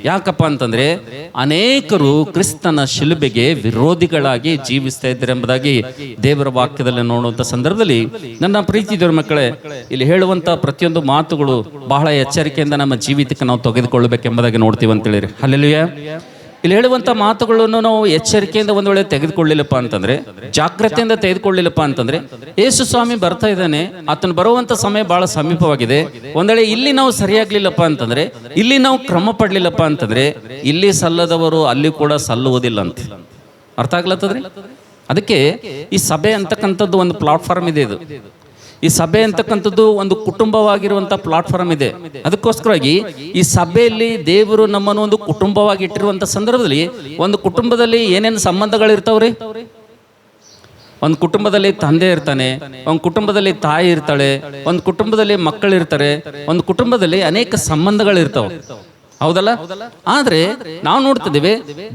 ಯಾಕಪ್ಪ ಅಂತಂದ್ರೆ ಅನೇಕರು ಕ್ರಿಸ್ತನ ಶಿಲುಬೆಗೆ ವಿರೋಧಿಗಳಾಗಿ ಜೀವಿಸ್ತಾ ಇದ್ದಾರೆ ಎಂಬುದಾಗಿ ದೇವರ ವಾಕ್ಯದಲ್ಲಿ ನೋಡುವಂತ ಸಂದರ್ಭದಲ್ಲಿ ನನ್ನ ಪ್ರೀತಿ ದೇವರ ಮಕ್ಕಳೇ, ಇಲ್ಲಿ ಹೇಳುವಂತ ಪ್ರತಿಯೊಂದು ಮಾತುಗಳು ಬಹಳ ಎಚ್ಚರಿಕೆಯಿಂದ ನಮ್ಮ ಜೀವಿತಕ್ಕೆ ನಾವು ತೆಗೆದುಕೊಳ್ಳಬೇಕೆಂಬುದಾಗಿ ನೋಡ್ತೀವಿ ಅಂತ ಹೇಳಿರಿ. ಹಲ್ಲೆಲೂಯಾ. ಇಲ್ಲಿ ಹೇಳುವಂಥ ಮಾತುಗಳನ್ನು ನಾವು ಎಚ್ಚರಿಕೆಯಿಂದ ಒಂದು ವೇಳೆ ತೆಗೆದುಕೊಳ್ಳಿಲ್ಲಪ್ಪ ಅಂತಂದ್ರೆ, ಜಾಗ್ರತೆಯಿಂದ ತೆಗೆದುಕೊಳ್ಳಿಲ್ಲಪ್ಪ ಅಂತಂದ್ರೆ, ಯೇಸು ಸ್ವಾಮಿ ಬರ್ತಾ ಇದ್ದಾನೆ, ಆತನು ಬರುವಂತ ಸಮಯ ಬಹಳ ಸಮೀಪವಾಗಿದೆ. ಒಂದ್ ವೇಳೆ ಇಲ್ಲಿ ನಾವು ಸರಿಯಾಗ್ಲಿಲ್ಲಪ್ಪ ಅಂತಂದ್ರೆ, ಇಲ್ಲಿ ನಾವು ಕ್ರಮ ಪಡ್ಲಿಲ್ಲಪ್ಪ ಅಂತಂದ್ರೆ, ಇಲ್ಲಿ ಸಲ್ಲದವರು ಅಲ್ಲಿ ಕೂಡ ಸಲ್ಲುವುದಿಲ್ಲ ಅಂತ ಅರ್ಥ ಆಗ್ಲತ್ತದ್ರಿ. ಅದಕ್ಕೆ ಈ ಸಭೆ ಅಂತಕ್ಕಂಥದ್ದು ಒಂದು ಪ್ಲಾಟ್ಫಾರ್ಮ್ ಇದೆ. ಈ ಸಭೆ ಅಂತಕ್ಕಂಥದ್ದು ಒಂದು ಕುಟುಂಬವಾಗಿರುವಂಥ ಪ್ಲಾಟ್ಫಾರ್ಮ್ ಇದೆ. ಅದಕ್ಕೋಸ್ಕರವಾಗಿ ಈ ಸಭೆಯಲ್ಲಿ ದೇವರು ನಮ್ಮನ್ನು ಒಂದು ಕುಟುಂಬವಾಗಿ ಇಟ್ಟಿರುವಂಥ ಸಂದರ್ಭದಲ್ಲಿ, ಒಂದು ಕುಟುಂಬದಲ್ಲಿ ಏನೇನು ಸಂಬಂಧಗಳಿರ್ತಾವ್ರಿ? ಒಂದು ಕುಟುಂಬದಲ್ಲಿ ತಂದೆ ಇರ್ತಾನೆ, ಒಂದು ಕುಟುಂಬದಲ್ಲಿ ತಾಯಿ ಇರ್ತಾಳೆ, ಒಂದು ಕುಟುಂಬದಲ್ಲಿ ಮಕ್ಕಳಿರ್ತಾರೆ, ಒಂದು ಕುಟುಂಬದಲ್ಲಿ ಅನೇಕ ಸಂಬಂಧಗಳಿರ್ತಾವೆ, ಹೌದಲ್ಲ? ಆದ್ರೆ ನಾವು ನೋಡ್ತಿದ್ದೇವೆ,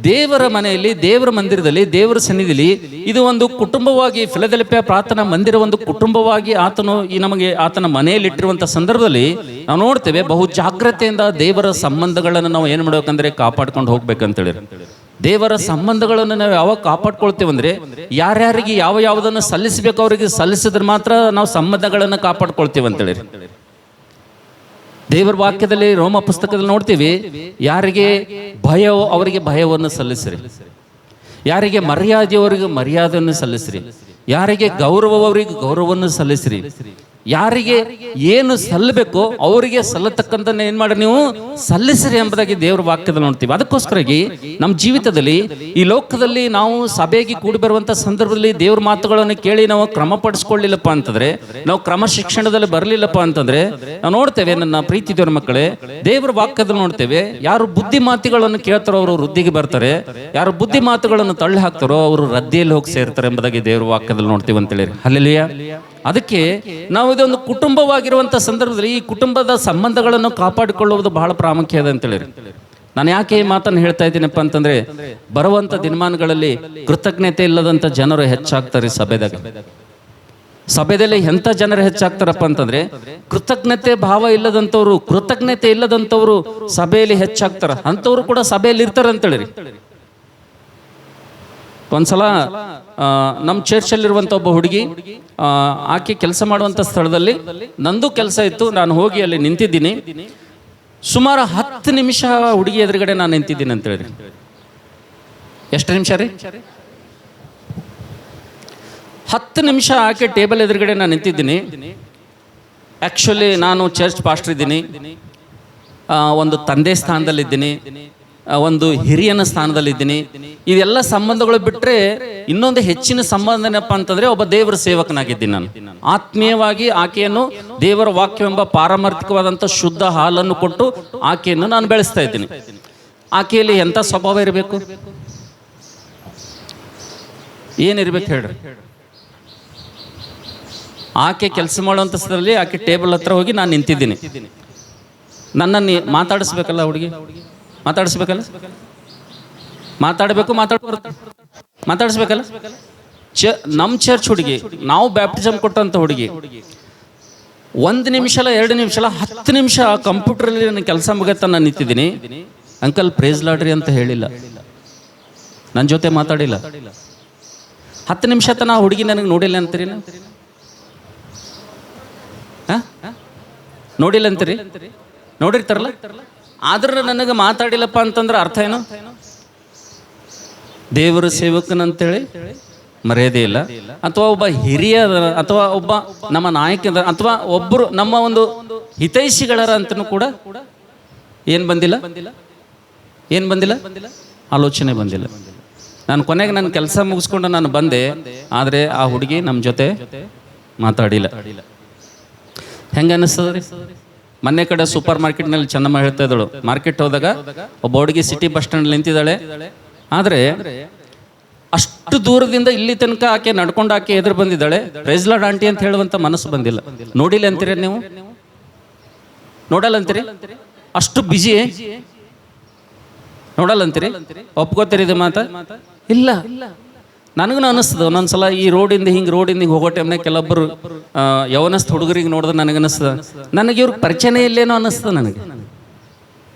ದೇವರ ಮನೆಯಲ್ಲಿ, ದೇವರ ಮಂದಿರದಲ್ಲಿ, ದೇವರ ಸನ್ನಿಧಿಯಲ್ಲಿ ಇದು ಒಂದು ಕುಟುಂಬವಾಗಿ, ಫಿಲದೆಲ್ಫಿಯ ಪ್ರಾರ್ಥನಾ ಮಂದಿರ ಒಂದು ಕುಟುಂಬವಾಗಿ ಆತನು ನಮಗೆ ಆತನ ಮನೆಯಲ್ಲಿ ಇಟ್ಟಿರುವಂತ ಸಂದರ್ಭದಲ್ಲಿ ನಾವು ನೋಡ್ತೇವೆ, ಬಹು ಜಾಗ್ರತೆಯಿಂದ ದೇವರ ಸಂಬಂಧಗಳನ್ನು ನಾವು ಏನ್ ಮಾಡ್ಬೇಕಂದ್ರೆ ಕಾಪಾಡ್ಕೊಂಡು ಹೋಗ್ಬೇಕಂತೇಳಿ. ದೇವರ ಸಂಬಂಧಗಳನ್ನು ನಾವು ಯಾವಾಗ ಕಾಪಾಡ್ಕೊಳ್ತೇವಂದ್ರೆ, ಯಾರ್ಯಾರಿಗೆ ಯಾವುದನ್ನು ಸಲ್ಲಿಸಬೇಕು ಅವರಿಗೆ ಸಲ್ಲಿಸಿದ್ರೆ ಮಾತ್ರ ನಾವು ಸಂಬಂಧಗಳನ್ನು ಕಾಪಾಡ್ಕೊಳ್ತೇವೆ ಅಂತೇಳಿ. ದೇವರ ವಾಕ್ಯದಲ್ಲಿ ರೋಮ ಪುಸ್ತಕದಲ್ಲಿ ನೋಡ್ತೀವಿ, ಯಾರಿಗೆ ಭಯವೋ ಅವರಿಗೆ ಭಯವನ್ನು ಸಲ್ಲಿಸ್ರಿ, ಯಾರಿಗೆ ಮರ್ಯಾದೆಯವರಿಗೆ ಮರ್ಯಾದೆಯನ್ನು ಸಲ್ಲಿಸ್ರಿ, ಯಾರಿಗೆ ಗೌರವವರಿಗೆ ಗೌರವವನ್ನು ಸಲ್ಲಿಸ್ರಿ, ಯಾರಿಗೆ ಏನು ಸಲ್ಲಬೇಕೋ ಅವರಿಗೆ ಸಲ್ಲತಕ್ಕಂಥ ಏನ್ ಮಾಡಿ ನೀವು ಸಲ್ಲಿಸ್ರಿ ಎಂಬುದಾಗಿ ದೇವರ ವಾಕ್ಯದಲ್ಲಿ ನೋಡ್ತೀವಿ. ಅದಕ್ಕೋಸ್ಕರಾಗಿ ನಮ್ಮ ಜೀವಿತದಲ್ಲಿ, ಈ ಲೋಕದಲ್ಲಿ ನಾವು ಸಭೆಗೆ ಕೂಡಿ ಬರುವಂತ ಸಂದರ್ಭದಲ್ಲಿ ದೇವ್ರ ಮಾತುಗಳನ್ನು ಕೇಳಿ ನಾವು ಕ್ರಮಪಡಿಸ್ಕೊಳ್ಳಿಲ್ಲಪ್ಪ ಅಂತಂದ್ರೆ, ನಾವು ಕ್ರಮ ಶಿಕ್ಷಣದಲ್ಲಿ ಬರಲಿಲ್ಲಪ್ಪ ಅಂತಂದ್ರೆ, ನಾವು ನೋಡ್ತೇವೆ ನನ್ನ ಪ್ರೀತಿ ದೇವರ ಮಕ್ಕಳೇ, ದೇವರ ವಾಕ್ಯದಲ್ಲಿ ನೋಡ್ತೇವೆ, ಯಾರು ಬುದ್ಧಿ ಮಾತುಗಳನ್ನು ಕೇಳ್ತಾರೋ ಅವರು ವೃದ್ಧಿಗೆ ಬರ್ತಾರೆ, ಯಾರು ಬುದ್ಧಿ ಮಾತುಗಳನ್ನು ತಳ್ಳಿ ಹಾಕ್ತಾರೋ ಅವರು ರದ್ದೆಯಲ್ಲಿ ಹೋಗಿ ಸೇರ್ತಾರೆ ಎಂಬುದಾಗಿ ದೇವರ ವಾಕ್ಯದಲ್ಲಿ ನೋಡ್ತೀವಿ ಅಂತ ಹೇಳಿ. ಹಲ್ಲೆಲೂಯಾ. ಅದಕ್ಕೆ ನಾವು ಇದೊಂದು ಕುಟುಂಬವಾಗಿರುವಂಥ ಸಂದರ್ಭದಲ್ಲಿ ಈ ಕುಟುಂಬದ ಸಂಬಂಧಗಳನ್ನು ಕಾಪಾಡಿಕೊಳ್ಳುವುದು ಬಹಳ ಪ್ರಾಮುಖ್ಯ ಇದೆ ಅಂತೇಳಿ. ನಾನು ಯಾಕೆ ಈ ಮಾತನ್ನು ಹೇಳ್ತಾ ಇದ್ದೀನಪ್ಪ ಅಂತಂದ್ರೆ, ಬರುವಂಥ ದಿನಮಾನಗಳಲ್ಲಿ ಕೃತಜ್ಞತೆ ಇಲ್ಲದಂಥ ಜನರು ಹೆಚ್ಚಾಗ್ತಾರೆ ಸಭೆಯಲ್ಲಿ. ಎಂಥ ಜನರು ಹೆಚ್ಚಾಗ್ತಾರಪ್ಪ ಅಂತಂದ್ರೆ, ಕೃತಜ್ಞತೆ ಭಾವ ಇಲ್ಲದಂಥವ್ರು, ಕೃತಜ್ಞತೆ ಇಲ್ಲದಂಥವ್ರು ಸಭೆಯಲ್ಲಿ ಹೆಚ್ಚಾಗ್ತಾರ. ಅಂಥವ್ರು ಕೂಡ ಸಭೆಯಲ್ಲಿ ಇರ್ತಾರೆ ಅಂತೇಳಿ. ಒಂದ್ಸಲ ನಮ್ಮ ಚರ್ಚಲ್ಲಿರುವಂಥ ಒಬ್ಬ ಹುಡುಗಿ, ಆಕೆ ಕೆಲಸ ಮಾಡುವಂಥ ಸ್ಥಳದಲ್ಲಿ ನಂದು ಕೆಲಸ ಇತ್ತು, ನಾನು ಹೋಗಿ ಅಲ್ಲಿ ನಿಂತಿದ್ದೀನಿ. ಸುಮಾರು 10 ನಿಮಿಷ ಹುಡುಗಿ ಎದುರುಗಡೆ ನಾನು ನಿಂತಿದ್ದೀನಿ ಅಂತೇಳಿ. ಎಷ್ಟು ನಿಮಿಷ ರೀ? 10 ನಿಮಿಷ ಆಕೆ ಟೇಬಲ್ ಎದುರುಗಡೆ ನಾನು ನಿಂತಿದ್ದೀನಿ. ಆ್ಯಕ್ಚುಲಿ ನಾನು ಚರ್ಚ್ ಪಾಸ್ಟರ್ ಇದ್ದೀನಿ, ಒಂದು ತಂದೆ ಸ್ಥಾನದಲ್ಲಿದ್ದೀನಿ, ಒಂದು ಹಿರಿಯನ ಸ್ಥಾನದಲ್ಲಿದ್ದೀನಿ. ಇದೆಲ್ಲ ಸಂಬಂಧಗಳು ಬಿಟ್ಟರೆ ಇನ್ನೊಂದು ಹೆಚ್ಚಿನ ಸಂಬಂಧ ಏನಪ್ಪ ಅಂತಂದ್ರೆ, ಒಬ್ಬ ದೇವರ ಸೇವಕನಾಗಿದ್ದೀನಿ ನಾನು. ಆತ್ಮೀಯವಾಗಿ ಆಕೆಯನ್ನು ದೇವರ ವಾಕ್ಯವೆಂಬ ಪಾರಮಾರ್ಥಿಕವಾದಂಥ ಶುದ್ಧ ಹಾಲನ್ನು ಕೊಟ್ಟು ಆಕೆಯನ್ನು ನಾನು ಬೆಳೆಸ್ತಾ ಇದ್ದೀನಿ. ಆಕೆಯಲ್ಲಿ ಎಂಥ ಸ್ವಭಾವ ಇರಬೇಕು, ಏನಿರ್ಬೇಕು ಹೇಳ್ರಿ? ಆಕೆ ಕೆಲಸ ಮಾಡುವಂಥ ಸ್ಥಳದಲ್ಲಿ ಆಕೆ ಟೇಬಲ್ ಹತ್ರ ಹೋಗಿ ನಾನು ನಿಂತಿದ್ದೀನಿ. ನನ್ನನ್ನು ಮಾತಾಡಿಸ್ಬೇಕಲ್ಲ ಹುಡುಗಿ, ಮಾತಾಡಿಸ್ಬೇಕಲ್ಲ, ಮಾತಾಡಿಸ್ಬೇಕಲ್ಲ. ನಮ್ಮ ಚರ್ಚ್ ಹುಡುಗಿ, ನಾವು ಬ್ಯಾಪ್ಟಿಸಮ್ ಕೊಟ್ಟಂತ ಹುಡುಗಿ, 1 ನಿಮಿಷ ಅಲ್ಲ, 2 ನಿಮಿಷ ಅಲ್ಲ, 10 ನಿಮಿಷ ಕಂಪ್ಯೂಟರಲ್ಲಿ ನನ್ನ ಕೆಲಸ ಮುಗಿತ ನಾನು ನಿಂತಿದ್ದೀನಿ. ಅಂಕಲ್ ಪ್ರೇಸ್ ಲಾಡ್ರಿ ಅಂತ ಹೇಳಿಲ್ಲ, ನನ್ನ ಜೊತೆ ಮಾತಾಡಿಲ್ಲ. 10 ನಿಮಿಷ ತನ ಹುಡುಗಿ ನನಗೆ ನೋಡಿಲ್ಲ ಅಂತೀರಿ, ನೋಡಿಲ್ಲ ಅಂತೀರಿ? ನೋಡಿರ್ತಾರಲ್ಲ. ಆದ್ರೆ ನನಗೆ ಮಾತಾಡಿಲ್ಲಪ್ಪ ಅಂತಂದ್ರೆ ಅರ್ಥ ಏನು? ದೇವರ ಸೇವಕನಂತೇಳಿ ಮರ್ಯಾದೆ ಇಲ್ಲ, ಅಥವಾ ಒಬ್ಬ ಹಿರಿಯ, ಅಥವಾ ಒಬ್ಬ ನಮ್ಮ ನಾಯಕ, ಅಥವಾ ಒಬ್ಬರು ನಮ್ಮ ಒಂದು ಹಿತೈಷಿಗಳರ ಅಂತನೂ ಕೂಡ ಏನು ಬಂದಿಲ್ಲ, ಆಲೋಚನೆ ಬಂದಿಲ್ಲ. ನಾನು ಕೊನೆಗೆ ನನ್ನ ಕೆಲಸ ಮುಗಿಸ್ಕೊಂಡು ನಾನು ಬಂದೆ, ಆದರೆ ಆ ಹುಡುಗಿ ನಮ್ಮ ಜೊತೆ ಮಾತಾಡಿಲ್ಲ. ಹೆಂಗೆ ಅನ್ನಿಸ್ತದ್ರಿ? ಮೊನ್ನೆ ಕಡೆ ಸೂಪರ್ ಮಾರ್ಕೆಟ್ನಲ್ಲಿ ಚೆನ್ನಮ್ಮ ಹೇಳ್ತಾ ಇದ್ದಳು, ಮಾರ್ಕೆಟ್ ಹೋದಾಗ ಒಬ್ಬ ಹುಡುಗಿ ಸಿಟಿ ಬಸ್ ಸ್ಟ್ಯಾಂಡ್ ನಿಂತಿದ್ದಾಳೆ, ಆದರೆ ಅಷ್ಟು ದೂರದಿಂದ ಇಲ್ಲಿ ತನಕ ಆಕೆ ನಡ್ಕೊಂಡು ಆಕೆ ಎದುರು ಬಂದಿದ್ದಾಳೆ. ಪ್ರೈಸ್ ಲಾರ್ಡ್ ಆಂಟಿ ಅಂತ ಹೇಳುವಂತ ಮನಸ್ಸು ಬಂದಿಲ್ಲ. ನೋಡಿಲ್ಲ ಅಂತೀರಿ ನೀವು? ನೋಡಲ್ಲ ಅಂತೀರಿ? ಅಷ್ಟು ಬಿಜಿ ನೋಡಲ್ಲ ಅಂತೀರಿ? ಒಪ್ಕೋತೀರಿ ಇದು ಮಾತ? ಇಲ್ಲ. ನನಗೂ ಅನಿಸ್ತದೆ ಒಂದೊಂದ್ಸಲ ಈ ರೋಡಿಂದ ಹಿಂಗೆ ಹೋಗೋ ಟೈಮ್ನಾಗ ಕೆಲವೊಬ್ಬರು ಯವನಸ್ಥ ಹುಡುಗರಿಗೆ ನೋಡಿದ್ರೆ ನನಗನ್ನಿಸ್ತದೆ, ನನಗೆ ಇವ್ರಿಗೆ ಪರಿಚಯನೇ ಇಲ್ಲೇನೋ ಅನ್ನಿಸ್ತದೆ ನನಗೆ.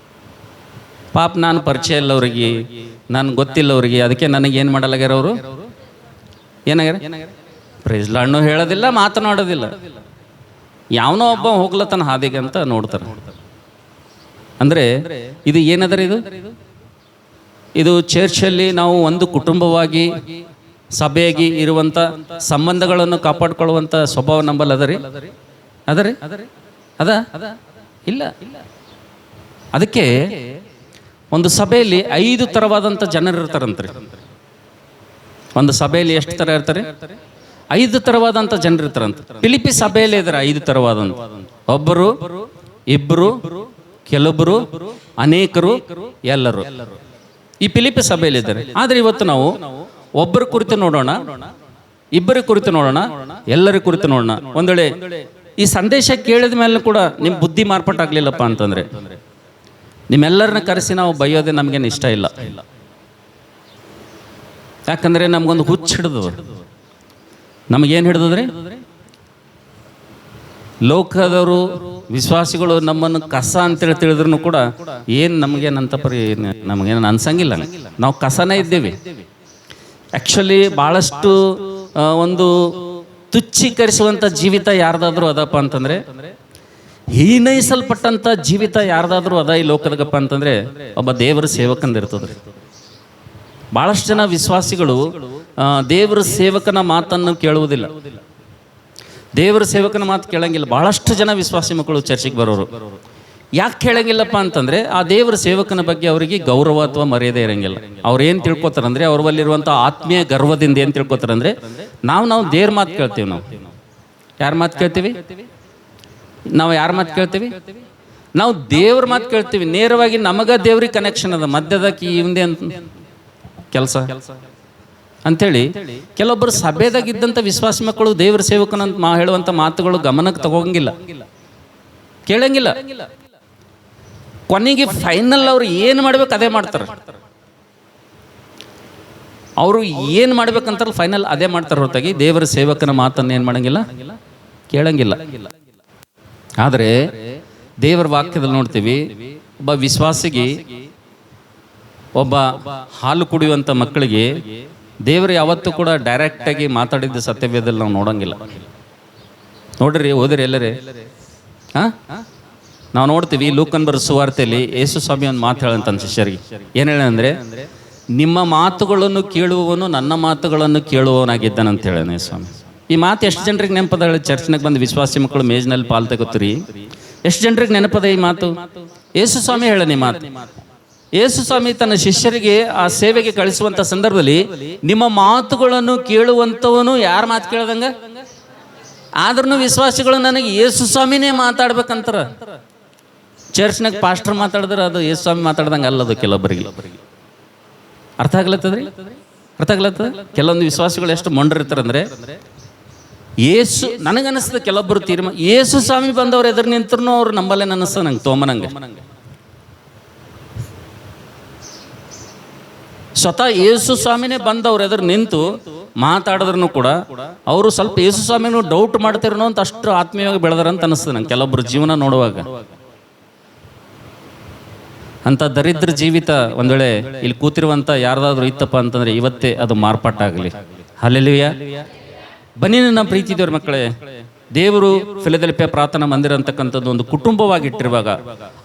ಪಾಪ ನಾನು ಪರಿಚಯ ಇಲ್ಲ ಅವ್ರಿಗೆ, ನಾನು ಗೊತ್ತಿಲ್ಲ ಅವ್ರಿಗೆ, ಅದಕ್ಕೆ ನನಗೆ ಏನು ಮಾಡಲಾಗ್ಯಾರ ಅವರು, ಏನಾಗ್ಯಾರ ಪ್ರೈಸ್ ಲಾರ್ಡ್ನು ಹೇಳೋದಿಲ್ಲ, ಮಾತನಾಡೋದಿಲ್ಲ. ಯಾವನೋ ಒಬ್ಬ ಹೋಗ್ಲತ್ತಾನ ಹಾದಿಗೆ ಅಂತ ನೋಡ್ತಾರೆ. ಅಂದರೆ ಇದು ಏನದರ ಇದು ಚರ್ಚಲ್ಲಿ ನಾವು ಒಂದು ಕುಟುಂಬವಾಗಿ ಸಭೆಯಾಗಿ ಇರುವಂಥ ಸಂಬಂಧಗಳನ್ನು ಕಾಪಾಡ್ಕೊಳ್ಳುವಂಥ ಸ್ವಭಾವ ನಂಬಲ್ಲಿ ಅದರಿ ಇಲ್ಲ. ಅದಕ್ಕೆ ಒಂದು ಸಭೆಯಲ್ಲಿ 5 ಥರವಾದಂಥ ಜನರು ಇರ್ತಾರಂತ್ರಿ. ಒಂದು ಸಭೆಯಲ್ಲಿ ಎಷ್ಟು ಥರ ಇರ್ತಾರೆ? 5 ಥರವಾದಂಥ ಜನರು ಇರ್ತಾರಂತ. ಫಿಲಿಪಿ ಸಭೆಯಲ್ಲಿ ಇದ್ದಾರೆ 5 ಥರವಾದಂಥ, ಒಬ್ಬರು, ಇಬ್ಬರು, ಕೆಲವೊಬ್ಬರು, ಅನೇಕರು, ಎಲ್ಲರೂ. ಈ ಫಿಲಿಪಿ ಸಭೆಯಲ್ಲಿ ಇದ್ದಾರೆ. ಆದರೆ ಇವತ್ತು ನಾವು ಒಬ್ಬರ ಕುರಿತು ನೋಡೋಣ, ಇಬ್ಬರ ಕುರಿತು ನೋಡೋಣ, ಎಲ್ಲರ ಕುರಿತು ನೋಡೋಣ. ಒಂದು ವೇಳೆ ಈ ಸಂದೇಶ ಕೇಳಿದ ಮೇಲೆ ಕೂಡ ನಿಮ್ಮ ಬುದ್ಧಿ ಮಾರ್ಪಾಟಾಗಲಿಲ್ಲಪ್ಪ ಅಂತಂದರೆ, ನಿಮ್ಮೆಲ್ಲರನ್ನ ಕರೆಸಿ ನಾವು ಬೈಯೋದೇ ನಮಗೇನು ಇಷ್ಟ ಇಲ್ಲ. ಯಾಕಂದರೆ ನಮಗೊಂದು ಹುಚ್ಚು ಹಿಡಿದದು. ನಮಗೇನು ಹಿಡಿದ್ರಿ? ಲೋಕದವರು, ವಿಶ್ವಾಸಿಗಳು ನಮ್ಮನ್ನು ಕಸ ಅಂತೇಳಿ ತಿಳಿದ್ರು ಕೂಡ ಏನು ನಮಗೇನಂತ ನಮಗೇನು ಅನ್ಸಂಗಿಲ್ಲ. ನಾವು ಕಸನೇ ಇದ್ದೇವೆ. ಆ್ಯಕ್ಚುಲಿ ಭಾಳಷ್ಟು ಒಂದು ತುಚ್ಛೀಕರಿಸುವಂಥ ಜೀವಿತ ಯಾರ್ದಾದ್ರೂ ಅದಪ್ಪ ಅಂತಂದರೆ, ಹೀನೈಸಲ್ಪಟ್ಟಂಥ ಜೀವಿತ ಯಾರ್ದಾದ್ರೂ ಅದ ಈ ಲೋಕದಾಗಪ್ಪ ಅಂತಂದರೆ ಒಬ್ಬ ದೇವರ ಸೇವಕಂದಿರ್ತದೆ. ಭಾಳಷ್ಟು ಜನ ವಿಶ್ವಾಸಿಗಳು ದೇವರ ಸೇವಕನ ಮಾತನ್ನು ಕೇಳುವುದಿಲ್ಲ, ದೇವರ ಸೇವಕನ ಮಾತು ಕೇಳಂಗಿಲ್ಲ. ಭಾಳಷ್ಟು ಜನ ವಿಶ್ವಾಸಿ ಮಕ್ಕಳು ಚರ್ಚಿಗೆ ಬರೋರು ಯಾಕೆ ಕೇಳಂಗಿಲ್ಲಪ್ಪ ಅಂತಂದರೆ, ಆ ದೇವರ ಸೇವಕನ ಬಗ್ಗೆ ಅವರಿಗೆ ಗೌರವ ಅಥವಾ ಮರ್ಯಾದೆ ಇರಂಗಿಲ್ಲ. ಅವ್ರು ಏನು ತಿಳ್ಕೊತಾರಂದರೆ, ಅವ್ರಲ್ಲಿರುವಂಥ ಆತ್ಮೀಯ ಗರ್ವದಿಂದ ಏನು ತಿಳ್ಕೊತಾರಂದರೆ, ನಾವು ದೇವ್ರ ಮಾತು ಕೇಳ್ತೀವಿ. ನಾವು ಯಾರ ಮಾತು ಕೇಳ್ತೀವಿ? ನಾವು ಯಾರ ಮಾತು ಕೇಳ್ತೀವಿ? ನಾವು ದೇವ್ರ ಮಾತು ಕೇಳ್ತೀವಿ. ನೇರವಾಗಿ ನಮಗೆ ದೇವ್ರಿಗೆ ಕನೆಕ್ಷನ್ ಅದ, ಮಧ್ಯದಕ್ಕೆ ಇವಂದೇ ಅಂತ ಕೆಲಸ ಅಂಥೇಳಿ ಕೆಲವೊಬ್ಬರು ಸಭೆದಾಗಿದ್ದಂಥ ವಿಶ್ವಾಸಿ ಮಕ್ಕಳು ದೇವರ ಸೇವಕನಂತ ಹೇಳುವಂಥ ಮಾತುಗಳು ಗಮನಕ್ಕೆ ತಗೋಂಗಿಲ್ಲ, ಕೇಳಂಗಿಲ್ಲ. ಕೊನೆಗೆ ಫೈನಲ್ ಅವ್ರು ಏನು ಮಾಡ್ಬೇಕು ಅದೇ ಮಾಡ್ತಾರೆ. ಅವರು ಏನು ಮಾಡ್ಬೇಕಂತಾರಲ್ಲ ಫೈನಲ್ ಅದೇ ಮಾಡ್ತಾರೆ ಹೊರತಾಗಿ ದೇವರ ಸೇವಕನ ಮಾತನ್ನು ಏನು ಮಾಡಂಗಿಲ್ಲ, ಕೇಳಂಗಿಲ್ಲ. ಆದರೆ ದೇವರ ವಾಕ್ಯದಲ್ಲಿ ನೋಡ್ತೀವಿ, ಒಬ್ಬ ವಿಶ್ವಾಸಿಗೆ, ಒಬ್ಬ ಹಾಲು ಕುಡಿಯುವಂಥ ಮಕ್ಕಳಿಗೆ ದೇವರು ಯಾವತ್ತೂ ಕೂಡ ಡೈರೆಕ್ಟಾಗಿ ಮಾತಾಡಿದ್ದು ಸತ್ಯವೇದಲ್ಲಿ ನಾವು ನೋಡೋಂಗಿಲ್ಲ. ನೋಡ್ರಿ, ಓದಿರಿ ಎಲ್ಲರೇ. ನಾವು ನೋಡ್ತೀವಿ ಲೂಕನ್ ಬರೋ ಸುವಾರ್ತೆಯಲ್ಲಿ ಯೇಸು ಸ್ವಾಮಿ ಒಂದು ಮಾತು ಹೇಳಂತ ಶಿಷ್ಯರಿಗೆ. ಏನು ಹೇಳಂದರೆ, ನಿಮ್ಮ ಮಾತುಗಳನ್ನು ಕೇಳುವವನು ನನ್ನ ಮಾತುಗಳನ್ನು ಕೇಳುವವನಾಗಿದ್ದಾನಂತ ಹೇಳೋಣ ಸ್ವಾಮಿ. ಈ ಮಾತು ಎಷ್ಟು ಜನರಿಗೆ ನೆನಪದ? ಚರ್ಚ್ನಾಗ ಬಂದು ವಿಶ್ವಾಸಿ ಮಕ್ಕಳು ಮೇಜ್ನಲ್ಲಿ ಪಾಲ್ ತಗೋತೀರಿ, ಎಷ್ಟು ಜನರಿಗೆ ನೆನಪದ ಈ ಮಾತು? ಯೇಸು ಸ್ವಾಮಿ ಹೇಳೋಣ ಈ ಮಾತು. ಯೇಸು ಸ್ವಾಮಿ ತನ್ನ ಶಿಷ್ಯರಿಗೆ ಆ ಸೇವೆಗೆ ಕಳಿಸುವಂಥ ಸಂದರ್ಭದಲ್ಲಿ, ನಿಮ್ಮ ಮಾತುಗಳನ್ನು ಕೇಳುವಂಥವನು ಯಾರ ಮಾತು ಕೇಳ್ದಂಗ? ಆದ್ರೂ ವಿಶ್ವಾಸಿಗಳು ನನಗೆ ಯೇಸು ಸ್ವಾಮಿನೇ ಮಾತಾಡ್ಬೇಕಂತಾರ. ಚರ್ಚ್ನಾಗ ಪಾಸ್ಟರ್ ಮಾತಾಡಿದ್ರೆ ಅದು ಯೇಸು ಸ್ವಾಮಿ ಮಾತಾಡ್ದಂಗೆ ಅಲ್ಲದು. ಕೆಲವೊಬ್ಬರಿಗೆ ಅರ್ಥ ಆಗ್ಲತ್ತದ್ರಿ, ಅರ್ಥ ಆಗ್ಲತ್ತದ. ಕೆಲವೊಂದು ವಿಶ್ವಾಸಿಗಳು ಎಷ್ಟು ಮೊಂಡರಿರ್ತಾರಂದ್ರೆ, ಯೇಸು ನನಗನ್ನಿಸ್ತದೆ ಕೆಲವೊಬ್ಬರು ತೀರ್ಮಾನ, ಯೇಸು ಸ್ವಾಮಿ ಬಂದವ್ರು ಎದುರು ನಿಂತರೂ ಅವ್ರು ನಂಬಲ್ಲೇನು ಅನ್ನಿಸ್ತದೆ ನಂಗೆ ತೋಮನಂಗೆ. ಸ್ವತಃ ಯೇಸು ಸ್ವಾಮಿನೇ ಬಂದವ್ರು ಎದುರು ನಿಂತು ಮಾತಾಡಿದ್ರು ಕೂಡ ಅವರು ಸ್ವಲ್ಪ ಯೇಸು ಸ್ವಾಮಿನೂ ಡೌಟ್ ಮಾಡ್ತಿರೋ ಅಂತ ಅಷ್ಟು ಆತ್ಮೀಯವಾಗಿ ಬೆಳೆದಾರಂತ ಅನಿಸ್ತದೆ ನಂಗೆ ಕೆಲವೊಬ್ಬರು ಜೀವನ ನೋಡುವಾಗ. ಅಂಥ ದರಿದ್ರ ಜೀವಿತ ಒಂದು ವೇಳೆ ಇಲ್ಲಿ ಕೂತಿರುವಂಥ ಯಾರ್ದಾದ್ರೂ ಇತ್ತಪ್ಪ ಅಂತಂದರೆ ಇವತ್ತೇ ಅದು ಮಾರ್ಪಾಟಾಗಲಿ. ಹಲ್ಲೆಲೂಯಾ. ಬನ್ನಿ ನನ್ನ ಪ್ರೀತಿ ದೇವ್ರ ಮಕ್ಕಳೇ, ದೇವರು ಫಿಲದೆಲ್ಫಿಯ ಪ್ರಾರ್ಥನಾ ಮಂದಿರ ಅಂತಕ್ಕಂಥದ್ದು ಒಂದು ಕುಟುಂಬವಾಗಿಟ್ಟಿರುವಾಗ,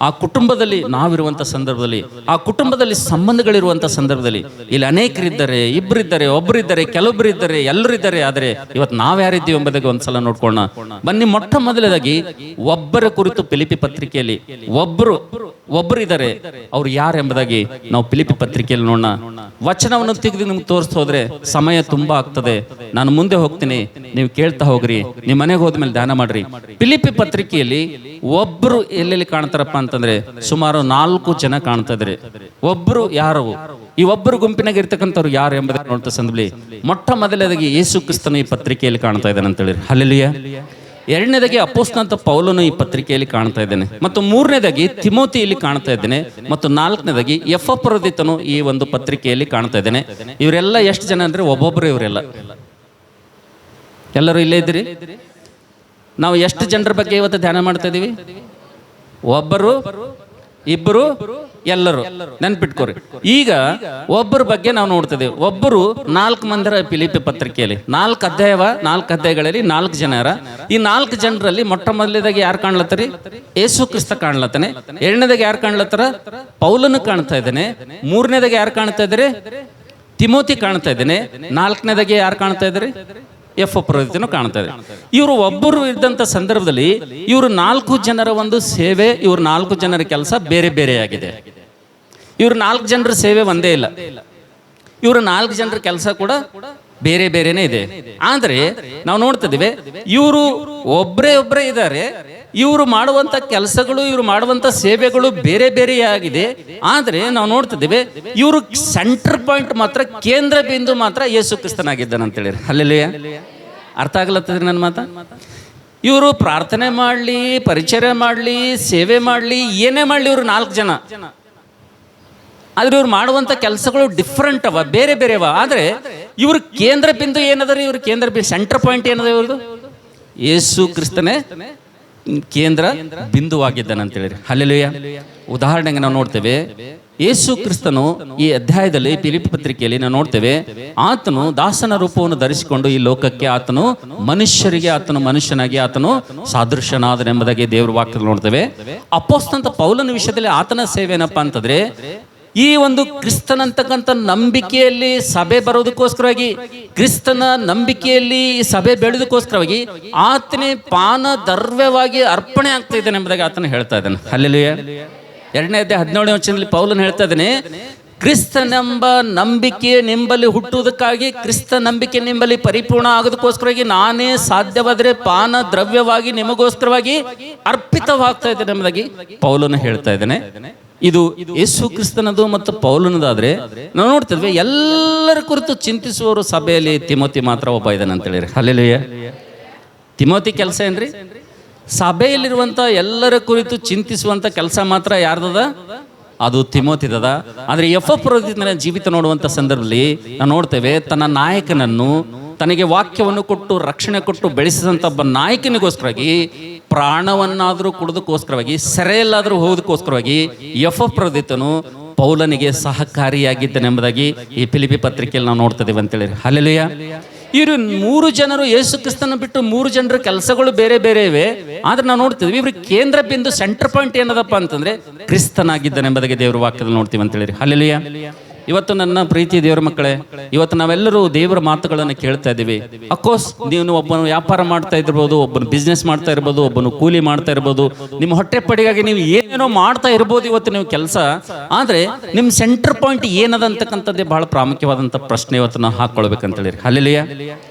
ಆ ಕುಟುಂಬದಲ್ಲಿ ನಾವಿರುವಂಥ ಸಂದರ್ಭದಲ್ಲಿ, ಆ ಕುಟುಂಬದಲ್ಲಿ ಸಂಬಂಧಗಳಿರುವಂಥ ಸಂದರ್ಭದಲ್ಲಿ, ಇಲ್ಲಿ ಅನೇಕರಿದ್ದಾರೆ, ಇಬ್ಬರಿದ್ದಾರೆ, ಒಬ್ಬರಿದ್ದಾರೆ, ಕೆಲವೊಬ್ಬರಿದ್ದಾರೆ, ಎಲ್ಲರಿದ್ದಾರೆ. ಆದರೆ ಇವತ್ತು ನಾವ್ಯಾರಿದ್ದೀವಿ ಎಂಬುದಾಗಿ ಒಂದ್ಸಲ ನೋಡ್ಕೊಳ್ಳೋಣ ಬನ್ನಿ. ಮೊಟ್ಟ ಮೊದಲದಾಗಿ ಒಬ್ಬರ ಕುರಿತು ಫಿಲಿಪಿ ಪತ್ರಿಕೆಯಲ್ಲಿ ಒಬ್ಬರಿದ್ದಾರೆ, ಅವ್ರು ಯಾರು ಎಂಬುದಾಗಿ ನಾವು ಫಿಲಿಪಿ ಪತ್ರಿಕೆಯಲ್ಲಿ ನೋಡೋಣ. ವಚನವನ್ನು ತೆಗೆದು ನಿಮ್ಗೆ ತೋರಿಸ್ತಾ ಹೋದ್ರೆ ಸಮಯ ತುಂಬಾ ಆಗ್ತದೆ. ನಾನು ಮುಂದೆ ಹೋಗ್ತೀನಿ, ನೀವು ಕೇಳ್ತಾ ಹೋಗ್ರಿ, ನಿಮ್ಮ ಮನೆಗೆ ಹೋದ್ಮೇಲೆ ಧ್ಯಾನ ಮಾಡ್ರಿ. ಫಿಲಿಪಿ ಪತ್ರಿಕೆಯಲ್ಲಿ ಒಬ್ರು ಎಲ್ಲೆಲ್ಲಿ ಕಾಣ್ತಾರಪ್ಪ ಅಂತಂದ್ರೆ ಸುಮಾರು 4 ಜನ ಕಾಣ್ತಾ ಇದ್ದಾರೆ. ಒಬ್ರು ಯಾರು? ಈ ಒಬ್ಬರು ಗುಂಪಿನಾಗ ಇರ್ತಕ್ಕಂಥವ್ರು ಯಾರು ಎಂಬುದನ್ನು ನೋಡ್ತಾ ಸಂದರ್ಭದಲ್ಲಿ ಮೊಟ್ಟ ಮೊದಲದಾಗಿ ಯೇಸು ಕ್ರಿಸ್ತನು ಈ ಪತ್ರಿಕೆಯಲ್ಲಿ ಕಾಣ್ತಾ ಇದ್ದಾನೆ ಅಂತ ಹೇಳಿ. ಹಲ್ಲೆಲೂಯಾ. ಎರಡನೇದಾಗಿ ಅಪೊಸ್ತಲನಾದ ಪೌಲನು ಈ ಪತ್ರಿಕೆಯಲ್ಲಿ ಕಾಣ್ತಾ ಇದ್ದೇನೆ, ಮತ್ತು ಮೂರನೇದಾಗಿ ತಿಮೋತಿ ಇಲ್ಲಿ ಕಾಣ್ತಾ ಇದ್ದೇನೆ, ಮತ್ತು 4ನೇದಾಗಿ ಎಫೆಪ್ರದಿತನು ಈ ಒಂದು ಪತ್ರಿಕೆಯಲ್ಲಿ ಕಾಣ್ತಾ ಇದ್ದೇನೆ. ಇವರೆಲ್ಲ ಎಷ್ಟು ಜನ ಅಂದ್ರೆ ಒಬ್ಬೊಬ್ಬರು, ಇವರೆಲ್ಲ ಎಲ್ಲರೂ ಇಲ್ಲೇ ಇದ್ದೀರಿ. ನಾವು ಎಷ್ಟು ಜನರ ಬಗ್ಗೆ ಇವತ್ತು ಧ್ಯಾನ ಮಾಡ್ತಾ ಇದ್ದೀವಿ? ಒಬ್ಬರು, ಇಬ್ಬರು ಎಲ್ಲರೂ ನೆನ್ಪಿಟ್ಕೋರಿ. ಈಗ ಒಬ್ಬರ ಬಗ್ಗೆ ನಾವು ನೋಡ್ತೇವೆ. ಒಬ್ಬರು 4 ಮಂದಿರ ಫಿಲಿಪ್ಪಿ ಪತ್ರಿಕೆಯಲ್ಲಿ 4 ಅಧ್ಯಾಯಗಳಲ್ಲಿ 4 ಜನರ. ಈ 4 ಜನರಲ್ಲಿ ಮೊಟ್ಟ ಮೊದಲನೇದಾಗಿ ಯಾರು ಕಾಣ್ಲತ್ತರಿ? ಯೇಸು ಕ್ರಿಸ್ತ ಕಾಣ್ಲತ್ತಾನೆ. ಎರಡನೇದಾಗಿ ಯಾರು ಕಾಣ್ಲತ್ತಾರ? ಪೌಲನು ಕಾಣ್ತಾ ಇದ್ದಾನೆ. ಮೂರನೇದಾಗಿ ಯಾರು ಕಾಣ್ತಾ ಇದ್ದಾರೆ? ತಿಮೋತಿ ಕಾಣ್ತಾ ಇದ್ದಾನೆ. 4ನೇದಾಗಿ ಯಾರು ಕಾಣ್ತಾ ಇದ್ದಾರೆ? ಎಫೆಸದನು ಕಾಣ್ತಾ ಇದೆ. ಇವರು ಒಬ್ಬರು ಇದ್ದಂಥ ಸಂದರ್ಭದಲ್ಲಿ ಇವರು 4 ಜನರ ಒಂದು ಸೇವೆ, ಇವರು 4 ಜನರ ಕೆಲಸ ಬೇರೆ ಬೇರೆಯಾಗಿದೆ. ಇವರು 4 ಜನರ ಸೇವೆ ಒಂದೇ ಇಲ್ಲ, ಇವರು 4 ಜನರ ಕೆಲಸ ಕೂಡ ಬೇರೆ ಬೇರೆನೇ ಇದೆ. ಆದರೆ ನಾವು ನೋಡ್ತಿದ್ದೇವೆ ಇವರು ಒಬ್ಬರೇ ಇದ್ದಾರೆ. ಇವರು ಮಾಡುವಂಥ ಕೆಲಸಗಳು, ಇವರು ಮಾಡುವಂಥ ಸೇವೆಗಳು ಬೇರೆ ಬೇರೆಯಾಗಿದೆ. ಆದರೆ ನಾವು ನೋಡ್ತಿದ್ದೇವೆ ಇವರು ಸೆಂಟರ್ ಪಾಯಿಂಟ್ ಮಾತ್ರ, ಕೇಂದ್ರ ಬಿಂದು ಮಾತ್ರ ಯೇಸು ಕ್ರಿಸ್ತನಾಗಿದ್ದಾನೆ ಅಂತೇಳಿ. ಹಲ್ಲೆಲೂಯಾ. ಅರ್ಥ ಆಗ್ಲತ್ತದ್ರಿ ನನ್ನ ಮಾತ? ಇವರು ಪ್ರಾರ್ಥನೆ ಮಾಡಲಿ, ಪರಿಚರ್ಯ ಮಾಡಲಿ, ಸೇವೆ ಮಾಡಲಿ, ಏನೇ ಮಾಡಲಿ, ಇವರು 4 ಜನ. ಆದ್ರೆ ಇವ್ರು ಮಾಡುವಂಥ ಕೆಲಸಗಳು ಡಿಫ್ರೆಂಟ್ ಅವ, ಬೇರೆ ಬೇರೆ ಅವ. ಆದರೆ ಇವ್ರ ಕೇಂದ್ರ ಬಿಂದು ಏನದ ರೀ? ಇವ್ರ ಕೇಂದ್ರ ಬಿಂದು, ಸೆಂಟರ್ ಪಾಯಿಂಟ್ ಏನದ ಇವ್ರದ್ದು? ಯೇಸು ಕ್ರಿಸ್ತನೇ ಕೇಂದ್ರ ಬಿಂದುವಾಗಿದ್ದಾನೆ ಅಂತೇಳಿ. ಹಲ್ಲೆಲೂಯಾ. ಉದಾಹರಣೆಗೆ ನಾವು ನೋಡ್ತೇವೆ, ಯೇಸು ಕ್ರಿಸ್ತನು ಈ ಅಧ್ಯಾಯದಲ್ಲಿ ಫಿಲಿಪ್ಪಿ ಪತ್ರಿಕೆಯಲ್ಲಿ ನಾವು ನೋಡ್ತೇವೆ, ಆತನು ದಾಸನ ರೂಪವನ್ನು ಧರಿಸಿಕೊಂಡು ಈ ಲೋಕಕ್ಕೆ ಆತನು ಮನುಷ್ಯನಾಗಿ ಆತನು ಸಾದೃಶ್ಯನಾದನೆಂಬುದಾಗಿ ದೇವರ ವಾಕ್ಯದಲ್ಲಿ ನೋಡ್ತೇವೆ. ಅಪೊಸ್ತಲ ಪೌಲನ ವಿಷಯದಲ್ಲಿ ಆತನ ಸೇವೆ ಏನಪ್ಪಾ ಅಂತಂದ್ರೆ, ಈ ಒಂದು ಕ್ರಿಸ್ತನಂತಕ್ಕಂಥ ನಂಬಿಕೆಯಲ್ಲಿ ಸಭೆ ಬರೋದಕ್ಕೋಸ್ಕರವಾಗಿ, ಕ್ರಿಸ್ತನ ನಂಬಿಕೆಯಲ್ಲಿ ಈ ಸಭೆ ಬೆಳೆದಕ್ಕೋಸ್ಕರವಾಗಿ ಆತನೇ ಪಾನ ದ್ರವ್ಯವಾಗಿ ಅರ್ಪಣೆ ಆಗ್ತಾ ಇದ್ದಾನೆ ಎಂಬುದಾಗಿ ಆತನ ಹೇಳ್ತಾ ಇದ್ದಾನೆ. ಹಲ್ಲೆಲೂಯಾ. 2ನೇ ಅಧ್ಯಾಯ 17ನೇ ವಚನದಲ್ಲಿ ಪೌಲನು ಹೇಳ್ತಾ ಇದ್ದಾನೆ, ಕ್ರಿಸ್ತನೆಂಬ ನಂಬಿಕೆ ನಿಂಬಲ್ಲಿ ಹುಟ್ಟುವುದಕ್ಕಾಗಿ, ಕ್ರಿಸ್ತ ನಂಬಿಕೆ ನಿಂಬಲ್ಲಿ ಪರಿಪೂರ್ಣ ಆಗೋದಕ್ಕೋಸ್ಕರವಾಗಿ ನಾನೇ ಸಾಧ್ಯವಾದರೆ ಪಾನ ದ್ರವ್ಯವಾಗಿ ನಿಮಗೋಸ್ಕರವಾಗಿ ಅರ್ಪಿತವಾಗ್ತಾ ಇದ್ದೇನೆ ಎಂಬುದಾಗಿ ಪೌಲನು ಹೇಳ್ತಾ ಇದ್ದಾನೆ. ಇದು ಯೇಸು ಕ್ರಿಸ್ತನದು ಮತ್ತು ಪೌಲನದಾದ್ರೆ ನಾವು ನೋಡ್ತಿದ್ವಿ ಎಲ್ಲರ ಕುರಿತು ಚಿಂತಿಸುವವರು ಸಭೆಯಲ್ಲಿ ತಿಮೋತಿ ಮಾತ್ರ ಒಬ್ಬ ಇದ್ದಾನೆ ಅಂತ ಹೇಳಿರಿ. ಹಲ್ಲೆಲೂಯಾ. ತಿಮೋತಿ ಕೆಲಸ ಏನ್ರಿ? ಸಭೆಯಲ್ಲಿರುವಂಥ ಎಲ್ಲರ ಕುರಿತು ಚಿಂತಿಸುವಂಥ ಕೆಲಸ ಮಾತ್ರ ಯಾರ್ದದ? ಅದು ತಿಮೋತಿದದ. ಆದರೆ ಎಫೆಸದನ ಜೀವಿತ ನೋಡುವಂಥ ಸಂದರ್ಭದಲ್ಲಿ ನಾವು ನೋಡ್ತೇವೆ, ತನ್ನ ನಾಯಕನನ್ನು, ತನಗೆ ವಾಕ್ಯವನ್ನು ಕೊಟ್ಟು ರಕ್ಷಣೆ ಕೊಟ್ಟು ಬೆಳೆಸಿದಂಥ ಒಬ್ಬ ನಾಯಕನಿಗೋಸ್ಕರವಾಗಿ ಪ್ರಾಣವನ್ನಾದರೂ ಕೊಡೋದಕ್ಕೋಸ್ಕರವಾಗಿ, ಸೆರೆಯಲ್ಲಾದರೂ ಹೋಗೋದಕ್ಕೋಸ್ಕರವಾಗಿ ಎಫೆಸದನು ಪೌಲನಿಗೆ ಸಹಕಾರಿಯಾಗಿದ್ದನೆಂಬುದಾಗಿ ಈ ಫಿಲಿಪ್ಪಿ ಪತ್ರಿಕೆಯಲ್ಲಿ ನಾವು ನೋಡ್ತಿದ್ದೇವೆ ಅಂತೇಳಿ. ಹಲ್ಲೆಲೂಯಾ. ಇವರು 3 ಜನರು ಯೇಸು ಕ್ರಿಸ್ತನ ಬಿಟ್ಟು 3 ಜನರ ಕೆಲಸಗಳು ಬೇರೆ ಬೇರೆ ಇವೆ. ಆದ್ರೆ ನಾವು ನೋಡ್ತಿದ್ವಿ ಇವ್ರ ಕೇಂದ್ರ ಬಿಂದು, ಸೆಂಟರ್ ಪಾಯಿಂಟ್ ಏನದಪ್ಪ ಅಂತಂದ್ರೆ ಕ್ರಿಸ್ತನಾಗಿದ್ದಾನೆ ಎಂಬುದಾಗಿ ದೇವರ ವಾಕ್ಯದಲ್ಲಿ ನೋಡ್ತೀವಿ ಅಂತೇಳಿ. ಹಲ್ಲೆಲೂಯಾ. ಇವತ್ತು ನನ್ನ ಪ್ರೀತಿ ದೇವರ ಮಕ್ಕಳೇ, ಇವತ್ತು ನಾವೆಲ್ಲರೂ ದೇವರ ಮಾತುಗಳನ್ನು ಕೇಳ್ತಾ ಇದ್ದೀವಿ. ಅಫ್ಕೋರ್ಸ್ ನೀವು ಒಬ್ಬನು ವ್ಯಾಪಾರ ಮಾಡ್ತಾ ಇರ್ಬೋದು, ಒಬ್ಬನು ಬಿಸ್ನೆಸ್ ಮಾಡ್ತಾ ಇರ್ಬೋದು, ಒಬ್ಬನು ಕೂಲಿ ಮಾಡ್ತಾ ಇರ್ಬೋದು, ನಿಮ್ಮ ಹೊಟ್ಟೆಪಡಿಗಾಗಿ ನೀವು ಏನೇನೋ ಮಾಡ್ತಾ ಇರ್ಬೋದು ಇವತ್ತು ನೀವು ಕೆಲಸ. ಆದರೆ ನಿಮ್ಮ ಸೆಂಟರ್ ಪಾಯಿಂಟ್ ಏನದ ಅಂತಕ್ಕಂಥದ್ದೇ ಬಹಳ ಪ್ರಾಮುಖ್ಯವಾದಂಥ ಪ್ರಶ್ನೆ ಇವತ್ತು ನಾವು ಹಾಕ್ಕೊಳ್ಬೇಕಂತೇಳಿ. ಹಲ್ಲೆಲೂಯಾ.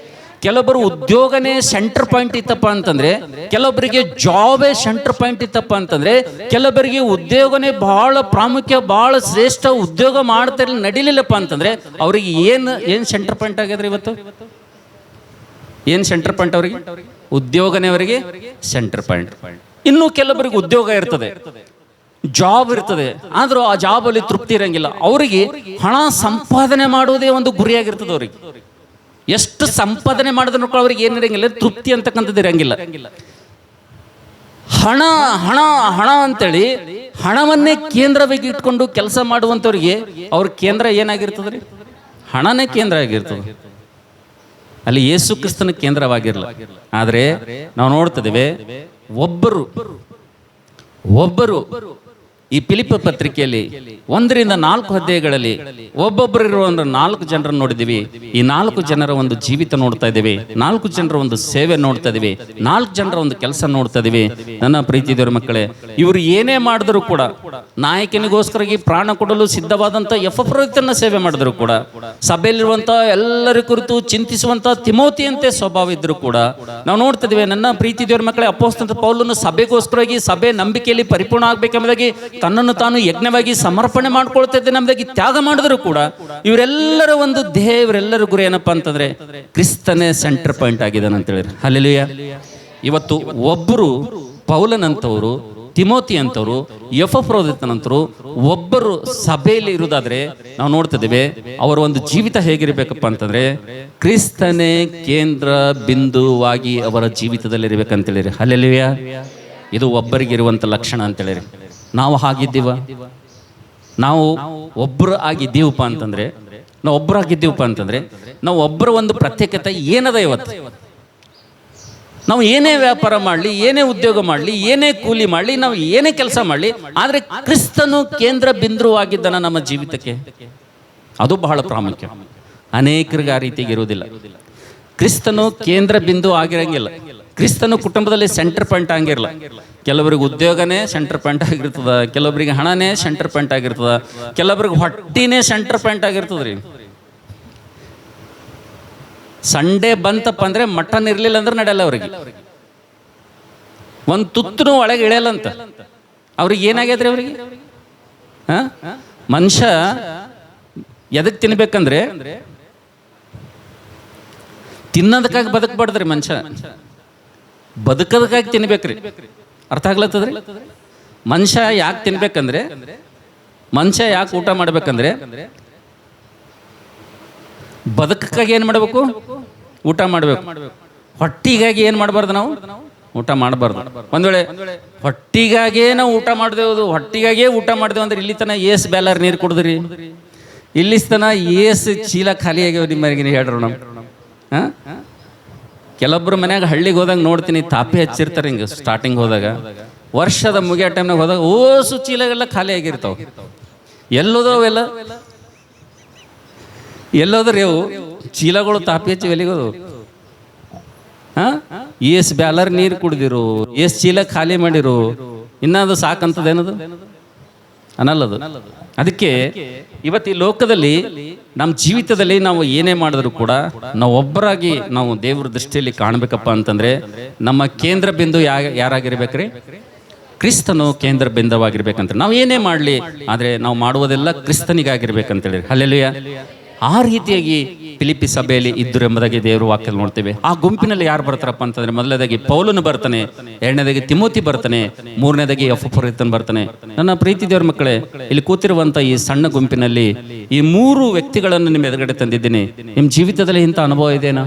ಕೆಲವೊಬ್ಬರು ಉದ್ಯೋಗನೇ ಸೆಂಟರ್ ಪಾಯಿಂಟ್ ಇತ್ತಪ್ಪ ಅಂತಂದ್ರೆ, ಕೆಲವೊಬ್ಬರಿಗೆ ಜಾಬೇ ಸೆಂಟರ್ ಪಾಯಿಂಟ್ ಇತ್ತಪ್ಪ ಅಂತಂದ್ರೆ, ಕೆಲವೊಬ್ಬರಿಗೆ ಉದ್ಯೋಗನೇ ಬಹಳ ಪ್ರಾಮುಖ್ಯ, ಬಹಳ ಶ್ರೇಷ್ಠ ಉದ್ಯೋಗ ಮಾಡ್ತಾ ನಡೀಲಿಲ್ಲಪ್ಪ ಅಂತಂದ್ರೆ ಅವ್ರಿಗೆ ಏನ್ ಸೆಂಟರ್ ಪಾಯಿಂಟ್ ಆಗ್ಯದ್ರಿ ಇವತ್ತು? ಏನ್ ಸೆಂಟರ್ ಪಾಯಿಂಟ್ ಅವರಿಗೆ? ಉದ್ಯೋಗನೇ ಅವರಿಗೆ ಸೆಂಟರ್ ಪಾಯಿಂಟ್. ಇನ್ನು ಕೆಲವೊಬ್ಬರಿಗೆ ಉದ್ಯೋಗ ಇರ್ತದೆ, ಜಾಬ್ ಇರ್ತದೆ, ಆದ್ರೂ ಆ ಜಾಬ್ ಅಲ್ಲಿ ತೃಪ್ತಿ ಇರಂಗಿಲ್ಲ. ಅವರಿಗೆ ಹಣ ಸಂಪಾದನೆ ಮಾಡುವುದೇ ಒಂದು ಗುರಿಯಾಗಿರ್ತದೆ. ಅವರಿಗೆ ಎಷ್ಟು ಸಂಪಾದನೆ ಮಾಡಿದ್ರು ಅವ್ರಿಗೆ ಏನಿರಂಗಿಲ್ಲ, ತೃಪ್ತಿ ಅಂತಕ್ಕಂಥದ್ದು ಇರಂಗಿಲ್ಲ. ಹಣ ಹಣ ಹಣ ಅಂತೇಳಿ ಹಣವನ್ನೇ ಕೇಂದ್ರವಾಗಿ ಇಟ್ಕೊಂಡು ಕೆಲಸ ಮಾಡುವಂಥವ್ರಿಗೆ ಅವ್ರ ಕೇಂದ್ರ ಏನಾಗಿರ್ತದ್ರಿ? ಹಣನೇ ಕೇಂದ್ರ ಆಗಿರ್ತದೆ. ಅಲ್ಲಿ ಯೇಸು ಕ್ರಿಸ್ತನ ಕೇಂದ್ರವಾಗಿರಲ್ಲ. ಆದರೆ ನಾವು ನೋಡ್ತಿದ್ದೇವೆ ಒಬ್ಬರು ಈ ಫಿಲಿಪ್ಪಿ ಪತ್ರಿಕೆಯಲ್ಲಿ 1ರಿಂದ 4 ಅಧ್ಯಾಯಗಳಲ್ಲಿ ಒಬ್ಬೊಬ್ಬರು ಇರುವ 4 ಜನರನ್ನು ನೋಡಿದ್ದೀವಿ. ಈ 4 ಜನರ ಒಂದು ಜೀವಿತ ನೋಡ್ತಾ ಇದ್ದೀವಿ, 4 ಜನರ ಒಂದು ಸೇವೆ ನೋಡ್ತಾ ಇದೀವಿ, 4 ಜನರ ಒಂದು ಕೆಲಸ ನೋಡ್ತಾ ಇದೀವಿ. ನನ್ನ ಪ್ರೀತಿ ದೇವರ ಮಕ್ಕಳೇ, ಇವರು ಏನೇ ಮಾಡಿದ್ರು ಕೂಡ, ನಾಯಕನಿಗೋಸ್ಕರ ಪ್ರಾಣ ಕೊಡಲು ಸಿದ್ಧವಾದಂಥ ಎಫೆಸದನ ಸೇವೆ ಮಾಡಿದ್ರು ಕೂಡ, ಸಭೆಯಲ್ಲಿರುವಂಥ ಎಲ್ಲರ ಕುರಿತು ಚಿಂತಿಸುವಂಥ ತಿಮೋತಿಯಂತೆ ಸ್ವಭಾವ ಇದ್ರು ಕೂಡ ನಾವು ನೋಡ್ತಾ ಇದೀವಿ. ನನ್ನ ಪ್ರೀತಿ ದೇವರ ಮಕ್ಕಳೇ, ಅಪೊಸ್ತಲ ಪೌಲನು ಸಭೆಗೋಸ್ಕರವಾಗಿ, ಸಭೆ ನಂಬಿಕೆಯಲ್ಲಿ ಪರಿಪೂರ್ಣ ಆಗ್ಬೇಕೆಂಬುದಾಗಿ ತನ್ನನ್ನು ತಾನು ಯಜ್ಞವಾಗಿ ಸಮರ್ಪಣೆ ಮಾಡ್ಕೊಳ್ತಾ ಇದ್ದೆ ನಮ್ಮದಾಗಿ ತ್ಯಾಗ ಮಾಡಿದ್ರು ಕೂಡ ಇವರೆಲ್ಲರ ಒಂದು ಧ್ಯೇಯ, ಇವರೆಲ್ಲರ ಗುರಿ ಏನಪ್ಪಾ ಅಂತಂದ್ರೆ ಕ್ರಿಸ್ತನೇ ಸೆಂಟರ್ ಪಾಯಿಂಟ್ ಆಗಿದ್ದಾನೆ ಅಂತ ಹೇಳಿದ್ರು. ಹಲ್ಲೆಲೂಯಾ. ಇವತ್ತು ಒಬ್ಬರು ಪೌಲನಂತವರು, ತಿಮೋತಿ ಅಂತವರು, ಎಫೆಸದನಂತವರು ಒಬ್ಬರು ಸಭೆಯಲ್ಲಿ ಇರುವುದಾದ್ರೆ ನಾವು ನೋಡ್ತಿದ್ದೇವೆ ಅವರ ಒಂದು ಜೀವಿತ ಹೇಗಿರ್ಬೇಕಪ್ಪ ಅಂತಂದ್ರೆ ಕ್ರಿಸ್ತನೇ ಕೇಂದ್ರ ಬಿಂದುವಾಗಿ ಅವರ ಜೀವಿತದಲ್ಲಿ ಇರ್ಬೇಕಂತೇಳಿರಿ. ಹಲ್ಲೆಲೂಯಾ. ಇದು ಒಬ್ಬರಿಗಿರುವಂಥ ಲಕ್ಷಣ ಅಂತೇಳಿರಿ. ನಾವು ಹಾಗಿದ್ದೀವ? ನಾವು ಒಬ್ಬರು ಆಗಿದ್ದೀವಪ್ಪ ಅಂತಂದರೆ ನಾವು ಒಬ್ಬರ ಒಂದು ಪ್ರತ್ಯೇಕತೆ ಏನದ ಇವತ್ತು? ನಾವು ಏನೇ ವ್ಯಾಪಾರ ಮಾಡಲಿ, ಏನೇ ಉದ್ಯೋಗ ಮಾಡಲಿ, ಏನೇ ಕೂಲಿ ಮಾಡಲಿ, ನಾವು ಏನೇ ಕೆಲಸ ಮಾಡಲಿ, ಆದರೆ ಕ್ರಿಸ್ತನು ಕೇಂದ್ರ ಬಿಂದುವಾಗಿದ್ದಾನ ನಮ್ಮ ಜೀವಿತಕ್ಕೆ. ಅದು ಬಹಳ ಪ್ರಾಮುಖ್ಯ. ಅನೇಕರಿಗೆ ಆ ರೀತಿಗೆ ಇರುವುದಿಲ್ಲ. ಕ್ರಿಸ್ತನು ಕೇಂದ್ರ ಬಿಂದು ಆಗಿರಂಗಿಲ್ಲ. ಕ್ರಿಸ್ತನು ಕುಟುಂಬದಲ್ಲಿ ಸೆಂಟರ್ ಪಾಯಿಂಟ್ ಆಗಿರಲ್ಲ. ಕೆಲವರಿಗೆ ಉದ್ಯೋಗನೇ ಸೆಂಟರ್ ಪಾಯಿಂಟ್ ಆಗಿರ್ತದ, ಕೆಲವೊಬ್ಬರಿಗೆ ಹಣನೇ ಸೆಂಟರ್ ಪಾಯಿಂಟ್ ಆಗಿರ್ತದ, ಕೆಲವೊಬ್ಬರಿಗೆ ಹೊಟ್ಟಿನೇ ಸೆಂಟರ್ ಪಾಯಿಂಟ್ ಆಗಿರ್ತದ ರೀ. ಸಂಡೇ ಬಂತಪ್ಪ ಅಂದರೆ ಮಟನ್ ಇರಲಿಲ್ಲ ಅಂದ್ರೆ ನಡೆಯಲ್ಲ ಅವ್ರಿಗೆ. ಒಂದು ತುತ್ತೂ ಒಳಗೆ ಇಳಿಯಲ್ಲ ಅಂತ. ಅವ್ರಿಗೆ ಏನಾಗ್ಯದ್ರಿ ಅವ್ರಿಗೆ? ಮನುಷ್ಯ ಎದಕ್ಕೆ ತಿನ್ಬೇಕಂದ್ರೆ ತಿನ್ನೋದಕ್ಕಾಗಿ ಬದುಕಬಾರ್ದ್ರಿ. ಮನುಷ್ಯ ಬದುಕೋದಕ್ಕಾಗಿ ತಿನ್ಬೇಕ್ರಿ. ಅರ್ಥ ಆಗ್ಲತ್ತದ್ರಿ? ಮನುಷ್ಯ ಯಾಕೆ ತಿನ್ಬೇಕಂದ್ರೆ, ಮನುಷ್ಯ ಯಾಕೆ ಊಟ ಮಾಡ್ಬೇಕಂದ್ರೆ, ಬದುಕಕ್ಕಾಗಿ ಏನು ಮಾಡಬೇಕು? ಊಟ ಮಾಡಬೇಕು. ಹೊಟ್ಟಿಗಾಗಿ ಏನು ಮಾಡಬಾರ್ದು? ನಾವು ಊಟ ಮಾಡಬಾರ್ದು. ಒಂದು ವೇಳೆ ಹೊಟ್ಟಿಗಾಗೇ ನಾವು ಊಟ ಮಾಡಿದೆವು, ಹೊಟ್ಟಿಗಾಗೇ ಊಟ ಮಾಡಿದೆವು ಅಂದ್ರೆ ಇಲ್ಲಿ ತನ ಏಸ್ ಬ್ಯಾಲರ್ ನೀರು ಕುಡಿದ್ರಿ? ಇಲ್ಲಿ ತನ ಏಸ್ ಚೀಲ ಖಾಲಿ ಆಗ್ಯಾವ ನಿಮ್ಮರಿಗೆ ಹೇಳ್ರು ನಾವು. ಕೆಲವೊಬ್ರು ಮನ್ಯಾಗ ಹಳ್ಳಿಗೆ ಹೋದಾಗ ನೋಡ್ತೀನಿ, ತಾಪಿ ಹಚ್ಚಿರ್ತಾರೆ ಹಿಂಗೆ. ಸ್ಟಾರ್ಟಿಂಗ್ ಹೋದಾಗ, ವರ್ಷದ ಮುಗಿಯೋ ಟೈಮ್ನಾಗ ಹೋದಾಗ ಓಸು ಚೀಲಗೆಲ್ಲ ಖಾಲಿ ಆಗಿರ್ತಾವ. ಎಲ್ಲೋದವೆಲ್ಲ ಎಲ್ಲೋದ್ರಿ ಅವು ಚೀಲಗಳು ತಾಪಿ ಹಚ್ಚಿ ಎಲ್ಲಿಗೋದು? ಏಸ್ ಬ್ಯಾಲರ್ ನೀರು ಕುಡ್ದಿರು, ಏಸ್ ಚೀಲ ಖಾಲಿ ಮಾಡಿರು, ಇನ್ನದು ಸಾಕಂತದೇನದು ಅನ್ನಲ್ಲದು. ಅದಕ್ಕೆ ಇವತ್ತು ಈ ಲೋಕದಲ್ಲಿ ನಮ್ಮ ಜೀವಿತದಲ್ಲಿ ನಾವು ಏನೇ ಮಾಡಿದ್ರು ಕೂಡ ನಾವು ಒಬ್ಬರಾಗಿ ನಾವು ದೇವರ ದೃಷ್ಟಿಯಲ್ಲಿ ಕಾಣಬೇಕಪ್ಪ ಅಂತಂದ್ರೆ ನಮ್ಮ ಕೇಂದ್ರ ಬಿಂದು ಯಾರಾಗಿರ್ಬೇಕ್ರಿ? ಕ್ರಿಸ್ತನು ಕೇಂದ್ರ ಬಿಂದುವಾಗಿರ್ಬೇಕಂತ. ನಾವು ಏನೇ ಮಾಡಲಿ ಆದರೆ ನಾವು ಮಾಡುವುದೆಲ್ಲ ಕ್ರಿಸ್ತನಿಗಾಗಿರ್ಬೇಕಂತೇಳಿ. ಹಲ್ಲೆಲೂಯಾ. ಆ ರೀತಿಯಾಗಿ ಫಿಲಿಪ್ಪಿ ಸಭೆಯಲ್ಲಿ ಇದ್ದರು ಎಂಬುದಾಗಿ ದೇವರು ವಾಕ್ಯದಲ್ಲಿ ನೋಡ್ತೇವೆ. ಆ ಗುಂಪಿನಲ್ಲಿ ಯಾರು ಬರ್ತಾರಪ್ಪ ಅಂತಂದ್ರೆ, ಮೊದಲನೇದಾಗಿ ಪೌಲನು ಬರ್ತಾನೆ, ಎರಡನೇದಾಗಿ ತಿಮೋತಿ ಬರ್ತಾನೆ, ಮೂರನೇದಾಗಿ ಎಪಫ್ರೋದಿತನು ಬರ್ತಾನೆ. ನನ್ನ ಪ್ರೀತಿ ದೇವರ ಮಕ್ಕಳೇ, ಇಲ್ಲಿ ಕೂತಿರುವಂಥ ಈ ಸಣ್ಣ ಗುಂಪಿನಲ್ಲಿ ಈ ಮೂರು ವ್ಯಕ್ತಿಗಳನ್ನು ನಿಮ್ಮ ಎದುರುಗಡೆ ತಂದಿದ್ದೀನಿ. ನಿಮ್ಮ ಜೀವಿತದಲ್ಲಿ ಇಂಥ ಅನುಭವ ಇದೆಯಾ?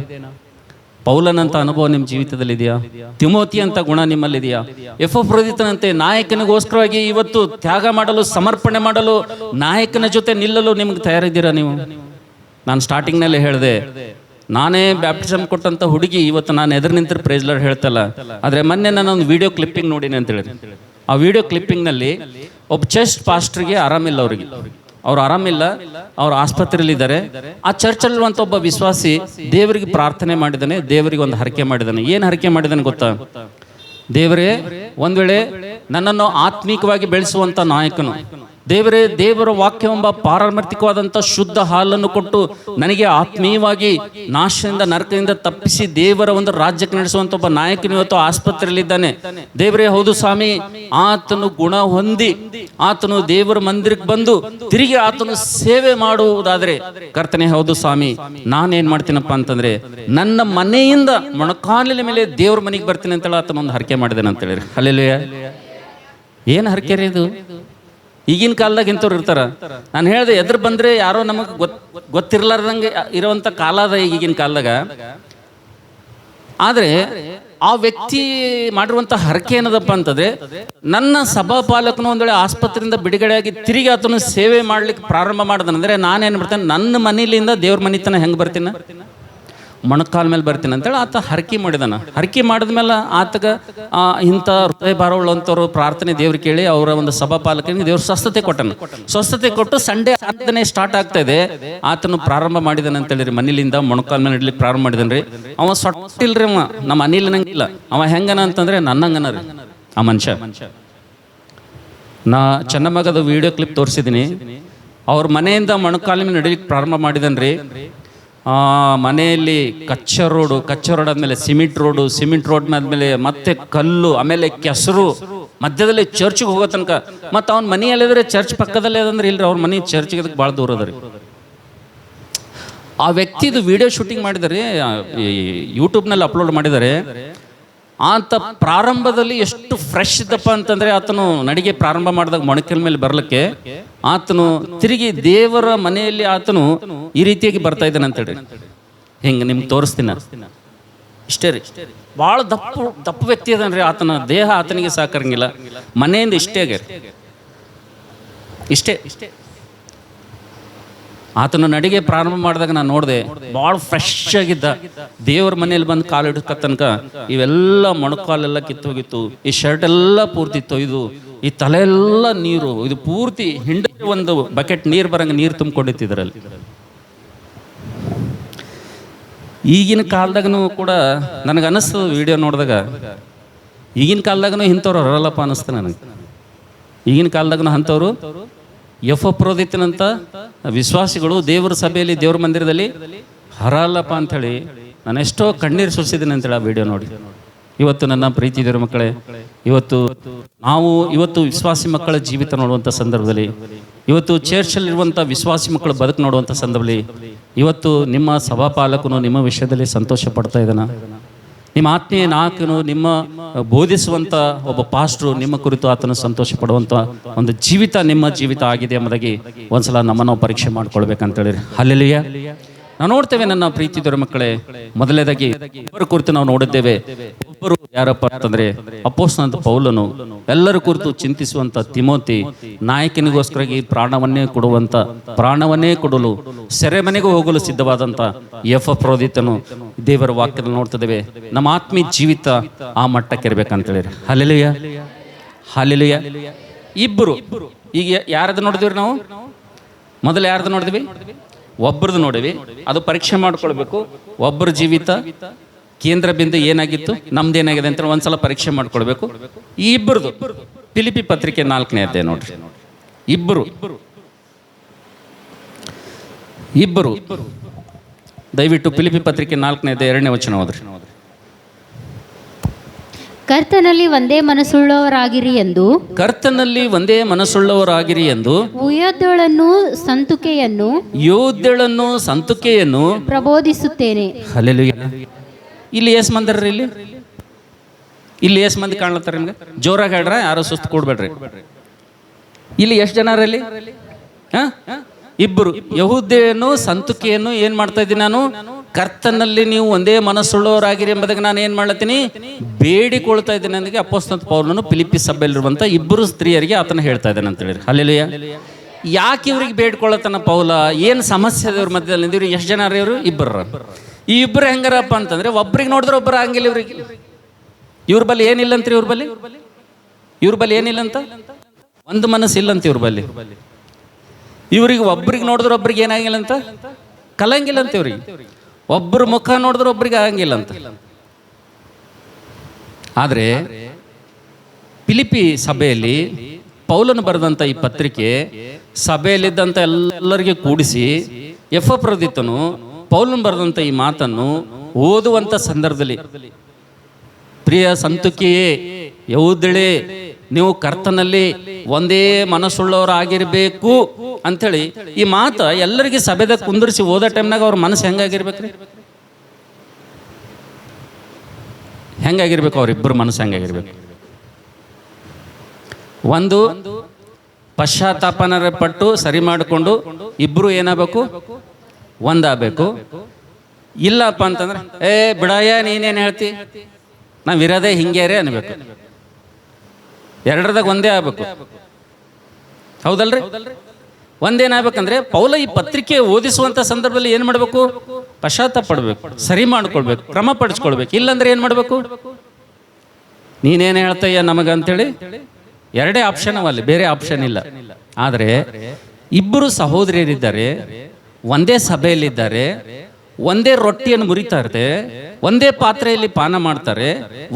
ಪೌಲನಂತ ಅನುಭವ ನಿಮ್ಮ ಜೀವಿತದಲ್ಲಿ ಇದೆಯಾ? ತಿಮೋತಿ ಅಂತ ಗುಣ ನಿಮ್ಮಲ್ಲಿದೆಯಾ? ಎಪಫ್ರೋದಿತನಂತೆ ನಾಯಕನಿಗೋಸ್ಕರವಾಗಿ ಇವತ್ತು ತ್ಯಾಗ ಮಾಡಲು, ಸಮರ್ಪಣೆ ಮಾಡಲು, ನಾಯಕನ ಜೊತೆ ನಿಲ್ಲಲು ನಿಮ್ಗೆ ತಯಾರಿದ್ದೀರಾ ನೀವು? ನಾನು ಸ್ಟಾರ್ಟಿಂಗ್ನಲ್ಲೇ ಹೇಳಿದೆ, ನಾನೇ ಬ್ಯಾಪ್ಟಿಸಮ್ ಕೊಟ್ಟಂಥ ಹುಡುಗಿ ಇವತ್ತು ನಾನು ಎದುರು ನಿಂತರೆ ಪ್ರೈಸ್ ಲಾರ್ಡ್ ಹೇಳ್ತಲ್ಲ. ಆದರೆ ಮೊನ್ನೆ ನಾನು ಒಂದು ವಿಡಿಯೋ ಕ್ಲಿಪ್ಪಿಂಗ್ ನೋಡಿನಿ ಅಂತ ಹೇಳಿದೆ. ಆ ವಿಡಿಯೋ ಕ್ಲಿಪ್ಪಿಂಗ್ನಲ್ಲಿ ಒಬ್ಬ ಚರ್ಚ್ ಪಾಸ್ಟ್ರಿಗೆ ಆರಾಮಿಲ್ಲ. ಅವ್ರು ಆರಾಮಿಲ್ಲ, ಅವ್ರು ಆಸ್ಪತ್ರೆಯಲ್ಲಿದ್ದಾರೆ. ಆ ಚರ್ಚಲ್ಲಿರುವಂಥ ಒಬ್ಬ ವಿಶ್ವಾಸಿ ದೇವರಿಗೆ ಪ್ರಾರ್ಥನೆ ಮಾಡಿದ್ದಾನೆ, ದೇವರಿಗೆ ಒಂದು ಹರಕೆ ಮಾಡಿದ್ದಾನೆ. ಏನು ಹರಕೆ ಮಾಡಿದ್ದಾನೆ ಗೊತ್ತಾ? ದೇವರೇ, ಒಂದು ವೇಳೆ ನನ್ನನ್ನು ಆತ್ಮೀಕವಾಗಿ ಬೆಳೆಸುವಂಥ ನಾಯಕನು, ದೇವರೇ, ದೇವರ ವಾಕ್ಯವೆಂಬ ಪಾರಮಾರ್ಥಿಕವಾದಂಥ ಶುದ್ಧ ಹಾಲನ್ನು ಕೊಟ್ಟು ನನಗೆ ಆತ್ಮೀಯವಾಗಿ ನಾಶದಿಂದ, ನರಕದಿಂದ ತಪ್ಪಿಸಿ ದೇವರ ಒಂದು ರಾಜ್ಯಕ್ಕೆ ನಡೆಸುವಂಥ ಒಬ್ಬ ನಾಯಕನು ಇವತ್ತು ಆಸ್ಪತ್ರೆಯಲ್ಲಿದ್ದಾನೆ. ದೇವರೇ, ಹೌದು ಸ್ವಾಮಿ, ಆತನು ಗುಣ ಹೊಂದಿ ಆತನು ದೇವರ ಮಂದಿರಕ್ಕೆ ಬಂದು ತಿರುಗಿ ಆತನು ಸೇವೆ ಮಾಡುವುದಾದ್ರೆ, ಕರ್ತನೆ ಹೌದು ಸ್ವಾಮಿ, ನಾನೇನ್ ಮಾಡ್ತೀನಪ್ಪ ಅಂತಂದ್ರೆ ನನ್ನ ಮನೆಯಿಂದ ಮೊಣಕಾಲಿನ ಮೇಲೆ ದೇವ್ರ ಮನೆಗೆ ಬರ್ತೀನಿ ಅಂತೇಳಿ ಆತನ ಒಂದು ಹರಕೆ ಮಾಡಿದ್ದೇನೆ ಅಂತ ಹೇಳಿರಿ. ಹಲ್ಲೆಲೂಯಾ. ಏನು ಹರಕೆ ರೀ ಇದು? ಈಗಿನ ಕಾಲದಾಗ ಇಂಥವ್ರು ಇರ್ತಾರ. ನಾನು ಹೇಳಿದೆ, ಎದುರು ಬಂದರೆ ಯಾರೋ ನಮಗೆ ಗೊತ್ತಿರ್ಲಾರ್ದಂಗೆ ಇರುವಂಥ ಕಾಲ ಅದ ಈಗಿನ ಕಾಲದಾಗ. ಆದರೆ ಆ ವ್ಯಕ್ತಿ ಮಾಡಿರುವಂಥ ಹರಕೆ ಏನದಪ್ಪ ಅಂತಂದ್ರೆ, ನನ್ನ ಸಭಾಪಾಲಕನು ಒಂದು ವೇಳೆ ಆಸ್ಪತ್ರೆಯಿಂದ ಬಿಡುಗಡೆಯಾಗಿ ತಿರುಗಿ ಆತನು ಸೇವೆ ಮಾಡ್ಲಿಕ್ಕೆ ಪ್ರಾರಂಭ ಮಾಡಿದನಂದ್ರೆ ನಾನೇನು ಬರ್ತೇನೆ, ನನ್ನ ಮನೆಯಿಂದ ದೇವ್ರ ಮನೆತನ ಹೆಂಗೆ ಬರ್ತೀನಿ? ಮೊಣಕಾಲ ಮೇಲೆ ಬರ್ತೀನಿ ಅಂತೇಳಿ ಆತ ಹರಕೆ ಮಾಡಿದಾನ. ಹರಕೆ ಮಾಡಿದ್ಮೇಲೆ ಆತಗ ಇಂಥ ಹೃದಯ ಭಾರವುಳ್ಳಂಥವ್ರು ಪ್ರಾರ್ಥನೆ ದೇವ್ರು ಕೇಳಿ ಅವರ ಒಂದು ಸಭಾಪಾಲಕನಿಗೆ ದೇವ್ರ ಸ್ವಸ್ಥತೆ ಕೊಟ್ಟನು. ಸ್ವಸ್ಥತೆ ಕೊಟ್ಟು ಸಂಡೇ ಆರಾಧನೆ ಸ್ಟಾರ್ಟ್ ಆಗ್ತಾ ಇದೆ. ಆತನು ಪ್ರಾರಂಭ ಮಾಡಿದಾನೆ ಅಂತೇಳಿರಿ, ಮನೇಲಿಂದ ಮೊಣಕಾಲ ಮೇಲೆ ಇಡ್ಲಿಕ್ಕೆ ಪ್ರಾರಂಭ ಮಾಡಿದನ್ರಿ. ಅವ ಸೊಟ್ಟಿಲ್ರಿ, ಅವ ನಮ್ಮ ಅನಿಲನಂಗಿಲ್ಲ. ಅವ ಹೆಂಗನ ಅಂತಂದ್ರೆ ನನ್ನಂಗನ ರೀ ಆ ಮನುಷ್ಯ. ನಾ ಚೆನ್ನಮಗದ ವಿಡಿಯೋ ಕ್ಲಿಪ್ ತೋರಿಸಿದ್ದೀನಿ. ಅವ್ರ ಮನೆಯಿಂದ ಮೊಣಕಾಲ ಮೇಲೆ ನಡಿಲಿಕ್ಕೆ ಪ್ರಾರಂಭ ಮಾಡಿದನ್ರಿ. ಮನೆಯಲ್ಲಿ ಕಚ್ಚಾ ರೋಡ್ ಆದಮೇಲೆ ಸಿಮೆಂಟ್ ರೋಡ್ ಆದಮೇಲೆ ಮತ್ತೆ ಕಲ್ಲು, ಆಮೇಲೆ ಕೆಸರು, ಮಧ್ಯದಲ್ಲಿ ಚರ್ಚ್ಗೆ ಹೋಗೋ ತನಕ. ಮತ್ತು ಅವ್ನ ಮನೆಯಲ್ಲಿದ್ರೆ ಚರ್ಚ್ ಪಕ್ಕದಲ್ಲೇ ಅದಂದ್ರೆ ಇಲ್ರಿ, ಅವ್ರ ಮನೆ ಚರ್ಚ್ಗೆ ಅದಕ್ಕೆ ಭಾಳ ದೂರ ಅದ ರೀ. ಆ ವ್ಯಕ್ತಿದು ವಿಡಿಯೋ ಶೂಟಿಂಗ್ ಮಾಡಿದ್ದಾರೆ, ಯೂಟ್ಯೂಬ್ನಲ್ಲಿ ಅಪ್ಲೋಡ್ ಮಾಡಿದ್ದಾರೆ. ಆತ ಪ್ರಾರಂಭದಲ್ಲಿ ಎಷ್ಟು ಫ್ರೆಶ್ ಇದ್ದಪ್ಪ ಅಂತಂದರೆ, ಆತನು ನಡಿಗೆ ಪ್ರಾರಂಭ ಮಾಡಿದಾಗ ಮೊಣಕಲ್ ಮೇಲೆ ಬರಲಿಕ್ಕೆ ಆತನು ತಿರುಗಿ ದೇವರ ಮನೆಯಲ್ಲಿ ಆತನು ಈ ರೀತಿಯಾಗಿ ಬರ್ತಾ ಇದ್ದಾನೆ ಅಂತೇಳಿ. ಹಿಂಗೆ ನಿಮ್ಗೆ ತೋರಿಸ್ತೀನಿ. ಇಷ್ಟೇ ರೀ, ಭಾಳ ದಪ್ಪ ವ್ಯಕ್ತಿ ಅದನ್ರಿ. ಆತನ ದೇಹ ಆತನಿಗೆ ಸಾಕರಂಗಿಲ್ಲ, ಮನೆಯಿಂದ ಇಷ್ಟೇ ಆಗ್ಯಾರ. ಇಷ್ಟೇ. ಆತನ ನಡಿಗೆ ಪ್ರಾರಂಭ ಮಾಡಿದಾಗ ನಾನು ನೋಡಿದೆ, ಭಾಳ ಫ್ರೆಶ್ ಆಗಿದ್ದ. ದೇವ್ರ ಮನೇಲಿ ಬಂದು ಕಾಲು ಹಿಡ್ಕ ತನಕ ಇವೆಲ್ಲ ಮೊಣಕಾಲೆಲ್ಲ ಕಿತ್ತೋಗಿತ್ತು, ಈ ಶರ್ಟ್ ಎಲ್ಲ ಪೂರ್ತಿ ತೊಯ್ದು, ಈ ತಲೆ ಎಲ್ಲ ನೀರು, ಇದು ಪೂರ್ತಿ ಹಿಂಡ ಒಂದು ಬಕೆಟ್ ನೀರು ಬರಂಗೆ ನೀರು ತುಂಬಿಕೊಂಡಿತ್ತು ಇದರಲ್ಲಿ. ಈಗಿನ ಕಾಲದಾಗೂ ಕೂಡ ನನಗೆ ಅನ್ನಿಸ್ತು ವಿಡಿಯೋ ನೋಡಿದಾಗ, ಈಗಿನ ಕಾಲದಾಗೂ ಇಂಥವ್ರು ಹೊರಲ್ಲಪ್ಪ ಅನ್ನಿಸ್ತು ನನಗೆ. ಈಗಿನ ಕಾಲದಾಗೂ ಅಂಥವ್ರು ಎಫ್ರೋದಿತನಂತ ವಿಶ್ವಾಸಿಗಳು ದೇವರ ಸಭೆಯಲ್ಲಿ, ದೇವ್ರ ಮಂದಿರದಲ್ಲಿ ಹರಲ್ಲಪ್ಪ ಅಂಥೇಳಿ ನಾನು ಎಷ್ಟೋ ಕಣ್ಣೀರು ಸುರಿಸಿದ್ದೀನಿ ಅಂತೇಳಿ ಆ ವಿಡಿಯೋ ನೋಡಿ. ಇವತ್ತು ನನ್ನ ಪ್ರೀತಿ ದೇವ್ರ ಮಕ್ಕಳೇ, ಇವತ್ತು ವಿಶ್ವಾಸಿ ಮಕ್ಕಳ ಜೀವಿತ ನೋಡುವಂಥ ಸಂದರ್ಭದಲ್ಲಿ, ಇವತ್ತು ಚರ್ಚಲ್ಲಿರುವಂಥ ವಿಶ್ವಾಸಿ ಮಕ್ಕಳ ಬದುಕು ನೋಡುವಂಥ ಸಂದರ್ಭದಲ್ಲಿ, ಇವತ್ತು ನಿಮ್ಮ ಸಭಾಪಾಲಕನು ನಿಮ್ಮ ವಿಷಯದಲ್ಲಿ ಸಂತೋಷ ಪಡ್ತಾ ಇದ್ದಾನ, ನಿಮ್ಮ ಆತ್ಮೀಯ ನಾಯಕನು, ನಿಮ್ಮ ಬೋಧಿಸುವಂಥ ಒಬ್ಬ ಪಾಸ್ಟ್ರು ನಿಮ್ಮ ಕುರಿತು ಆತನು ಸಂತೋಷ ಪಡುವಂಥ ಒಂದು ಜೀವಿತ ನಿಮ್ಮ ಜೀವಿತ ಆಗಿದೆ ಎಂಬುದಾಗಿ ಒಂದ್ಸಲ ನಮ್ಮನ್ನು ನಾವು ಪರೀಕ್ಷೆ ಮಾಡ್ಕೊಳ್ಬೇಕಂತೇಳಿ. ಹಲ್ಲೆಲೂಯಾ. ನಾವು ನೋಡ್ತೇವೆ ನನ್ನ ಪ್ರೀತಿ ದೇವರ ಮಕ್ಕಳೇ, ಮೊದಲನೇದಾಗಿ ಒಬ್ಬರ ಕುರಿತು ನಾವು ನೋಡಿದ್ದೇವೆ. ಒಬ್ಬರು ಯಾರಪ್ಪ ಅಂತಂದ್ರೆ ಅಪೊಸ್ತಲನಾದ ಪೌಲನು, ಎಲ್ಲರ ಕುರಿತು ಚಿಂತಿಸುವಂತ ತಿಮೋತಿ, ನಾಯಕನಿಗೋಸ್ಕರಾಗಿ ಪ್ರಾಣವನ್ನೇ ಕೊಡಲು ಸೆರೆಮನೆಗೂ ಹೋಗಲು ಸಿದ್ಧವಾದಂತ ಎಫ್ರೋದಿತನು. ದೇವರ ವಾಕ್ಯದಲ್ಲಿ ನೋಡ್ತಿದ್ದೇವೆ ನಮ್ಮ ಆತ್ಮೀಯ ಜೀವಿತ ಆ ಮಟ್ಟಕ್ಕೆ ಇರ್ಬೇಕಂತೇಳಿ. Hallelujah, hallelujah. ಇಬ್ಬರು ಈಗ ಯಾರದ್ದು ನೋಡಿದ್ವಿ ನಾವು? ಮೊದಲು ಯಾರ್ದು ನೋಡಿದ್ವಿ? ಒಬ್ಬರದ್ದು ನೋಡಿವಿ. ಅದು ಪರೀಕ್ಷೆ ಮಾಡ್ಕೊಳ್ಬೇಕು. ಒಬ್ಬರ ಜೀವಿತ ಕೇಂದ್ರ ಬಿಂದು ಏನಾಗಿತ್ತು, ನಮ್ದು ಏನಾಗಿದೆ ಅಂತ ಒಂದ್ಸಲ ಪರೀಕ್ಷೆ ಮಾಡ್ಕೊಳ್ಬೇಕು. ಈ ಇಬ್ಬರದು ಫಿಲಿಪ್ಪಿ ಪತ್ರಿಕೆ 4ನೇ ಅಧ್ಯಾಯ ನೋಡ್ರಿ. ಇಬ್ಬರು ದಯವಿಟ್ಟು ಫಿಲಿಪ್ಪಿ ಪತ್ರಿಕೆ 4ನೇ ಅಧ್ಯಾಯ 2ನೇ ವಚನ ಓದ್ರಿ. ಕರ್ತನಲ್ಲಿ ಒಂದೇ ಮನಸ್ಸುಳ್ಳವರಾಗಿರಿ ಎಂದು ಯೋದ್ಯಳನ್ನು ಸಂತುಕೆಯನ್ನು ಪ್ರಬೋಧಿಸುತ್ತೇನೆ. ಹಲ್ಲೆಲೂಯಾ. ಇಲ್ಲಿ ಎಸ್ ಮಂದಿರ್ರಿ? ಇಲ್ಲಿ ಎಸ್ ಮಂದಿ ಕಾಣ್ಲತ್ತಾರ ನಿಮ್ಗೆ? ಜೋರಾಗಿ ಹೇಳ್ರ, ಯಾರು ಸುಸ್ತು ಕೂಡ್ಬೇಡ್ರಿ. ಇಲ್ಲಿ ಎಷ್ಟು ಜನ ಇಲ್ಲಿ? ಇಬ್ಬರು. ಯಹೂದ್ಯನು ಸಂತುಕೆಯನ್ನು ಏನ್ ಮಾಡ್ತಾ ಇದ್ದೀನಿ ನಾನು? ಕರ್ತನಲ್ಲಿ ನೀವು ಒಂದೇ ಮನಸ್ಸುಳ್ಳವರಾಗಿರಿ ಎಂಬುದಾಗಿ ನಾನು ಏನು ಮಾಡ್ಲತ್ತೀನಿ? ಬೇಡಿಕೊಳ್ತಾ ಇದ್ದೇನೆ. ನನಗೆ ಅಪೊಸ್ತಲನಾದ ಪೌಲನು ಫಿಲಿಪ್ಪಿ ಸಭೆಯಲ್ಲಿರುವಂಥ ಇಬ್ಬರು ಸ್ತ್ರೀಯರಿಗೆ ಆತನ ಹೇಳ್ತಾ ಇದ್ದಾನೆ ಅಂತ ಹೇಳಿ. ಹಲ್ಲೆಲೂಯಾ. ಯಾಕೆ ಇವ್ರಿಗೆ ಬೇಡ್ಕೊಳ್ಳತಾನ ಪೌಲ? ಏನು ಸಮಸ್ಯೆ ಅದ ಇವ್ರ ಮಧ್ಯದಲ್ಲಿ? ಇವ್ರು ಎಷ್ಟು ಜನ ರೀ? ಇವರು ಇಬ್ಬರು. ಈ ಇಬ್ಬರು ಹೆಂಗಾರಪ್ಪ ಅಂತಂದ್ರೆ, ಒಬ್ರಿಗೆ ನೋಡಿದ್ರೆ ಒಬ್ಬರು ಹಂಗಿಲ್ಲ. ಇವ್ರ ಬಲ್ಲಿ ಏನಿಲ್ಲ ಅಂತ್ರಿ. ಇವ್ರ ಬಲ್ಲಿ ಏನಿಲ್ಲ ಅಂತ, ಒಂದು ಮನಸ್ಸು ಇಲ್ಲಂತ ಇವ್ರ ಬಲ್ಲಿ. ಇವ್ರಿಗೆ ಒಬ್ರಿಗೆ ನೋಡಿದ್ರೆ ಒಬ್ರಿಗೆ ಏನಾಗಿಲ್ಲ ಅಂತ, ಕಲಂಗಿಲ್ಲ ಅಂತ ಇವ್ರಿಗೆ. ಒಬ್ಬರ ಮುಖ ನೋಡಿದ್ರೆ ಒಬ್ರಿಗೆ ಆಗಂಗಿಲ್ಲ ಅಂತ. ಆದರೆ ಫಿಲಿಪ್ಪಿ ಸಭೆಯಲ್ಲಿ ಪೌಲನು ಬರೆದಂಥ ಈ ಪತ್ರಿಕೆ ಸಭೆಯಲ್ಲಿದ್ದಂಥ ಎಲ್ಲರಿಗೆ ಕೂಡಿಸಿ ಎಫ್ರೋದಿತನು ಪೌಲನು ಬರೆದಂಥ ಈ ಮಾತನ್ನು ಓದುವಂಥ ಸಂದರ್ಭದಲ್ಲಿ, ಪ್ರಿಯ ಸಂತುಕಿಯೇ, ಯಹೂದ್ಯಳೇ, ನೀವು ಕರ್ತನಲ್ಲಿ ಒಂದೇ ಮನಸ್ಸುಳ್ಳವರಾಗಿರ್ಬೇಕು ಅಂಥೇಳಿ ಈ ಮಾತ ಎಲ್ಲರಿಗೆ ಸಭೆದಾಗ ಕುಂದರಿಸಿ ಓದೋ ಟೈಮ್ನಾಗ ಅವ್ರ ಮನಸ್ಸು ಹೆಂಗಾಗಿರ್ಬೇಕ್ರಿ? ಹೆಂಗಾಗಿರ್ಬೇಕು? ಅವ್ರಿಬ್ಬರು ಮನಸ್ಸು ಹೆಂಗಾಗಿರ್ಬೇಕು? ಒಂದು ಪಶ್ಚಾತ್ತಾಪನ ಪಟ್ಟು ಸರಿ ಮಾಡಿಕೊಂಡು ಇಬ್ಬರು ಏನಾಗಬೇಕು? ಒಂದಾಗಬೇಕು. ಇಲ್ಲಪ್ಪ ಅಂತಂದ್ರೆ ಬಿಡಾಯ ನೀನೇನು ಹೇಳ್ತಿ, ನಾವಿರೋದೇ ಹಿಂಗೇರೆ ಅನ್ಬೇಕು. ಎರಡರದಾಗ ಒಂದೇ ಆಗ್ಬೇಕು. ಹೌದಲ್ರಿ? ಒಂದೇನಾಗ್ಬೇಕಂದ್ರೆ ಪೌಲ ಈ ಪತ್ರಿಕೆ ಓದಿಸುವಂತ ಸಂದರ್ಭದಲ್ಲಿ ಏನ್ ಮಾಡ್ಬೇಕು? ಪಶ್ಚಾತ್ತಾಪ ಪಡ್ಬೇಕು, ಸರಿ ಮಾಡ್ಕೊಳ್ಬೇಕು, ಕ್ರಮ ಪಡಿಸ್ಕೊಳ್ಬೇಕು. ಇಲ್ಲಂದ್ರೆ ಏನ್ ಮಾಡ್ಬೇಕು? ನೀನೇನು ಹೇಳ್ತಯ್ಯ ನಮಗಂತೇಳಿ ಎರಡೇ ಆಪ್ಷನ್ ಅವಲ್ಲಿ, ಬೇರೆ ಆಪ್ಷನ್ ಇಲ್ಲ. ಆದರೆ ಇಬ್ಬರು ಸಹೋದರಿಯರಿದ್ದಾರೆ, ಒಂದೇ ಸಭೆಯಲ್ಲಿದ್ದಾರೆ, ಒಂದೇ ರೊಟ್ಟಿಯನ್ನು ಮುರಿತಾ ಇರ್ತಾರೆ, ಒಂದೇ ಪಾತ್ರೆಯಲ್ಲಿ ಪಾನ ಮಾಡ್ತಾರೆ,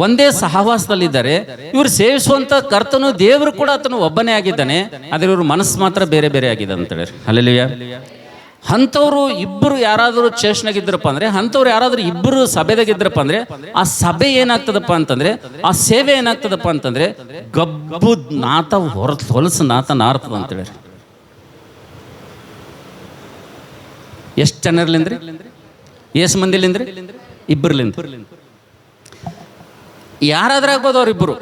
ಒಂದೇ ಸಹವಾಸದಲ್ಲಿದ್ದಾರೆ. ಇವರು ಸೇವಿಸುವಂತ ಕರ್ತನು ದೇವರು ಕೂಡ ಆತನು ಒಬ್ಬನೇ ಆಗಿದ್ದಾನೆ. ಆದರೆ ಇವ್ರ ಮನಸ್ಸು ಮಾತ್ರ ಬೇರೆ ಬೇರೆ ಆಗಿದೆ ಅಂತೇಳಿ. ಹಲ್ಲೆಲೂಯಾ. ಅಂಥವ್ರು ಇಬ್ಬರು ಯಾರಾದರೂ ಚೇಷ್ನಾಗಿದ್ರಪ್ಪ ಅಂದ್ರೆ, ಅಂಥವ್ರು ಯಾರಾದ್ರೂ ಇಬ್ಬರು ಸಭೆದಾಗಿದ್ರಪ್ಪ ಅಂದ್ರೆ, ಆ ಸಭೆ ಏನಾಗ್ತದಪ್ಪ ಅಂತಂದ್ರೆ, ಆ ಸೇವೆ ಏನಾಗ್ತದಪ್ಪ ಅಂತಂದ್ರೆ, ಗಬ್ಬು ನಾತ ಹೊಲಸು ನಾತ ನಾರ್ತದ ಅಂತೇಳಿ. ಎಷ್ಟು ಜನರ್ಲಿಂದ್ರಿ? ಎಷ್ಟು ಮಂದಿಲಿಂದ್ರಿ? ಇಬ್ಬರ್ಲಿಂದ. ಯಾರಾದ್ರೂ ಆಗ್ಬೋದು ಅವರಿಬ್ಬರು.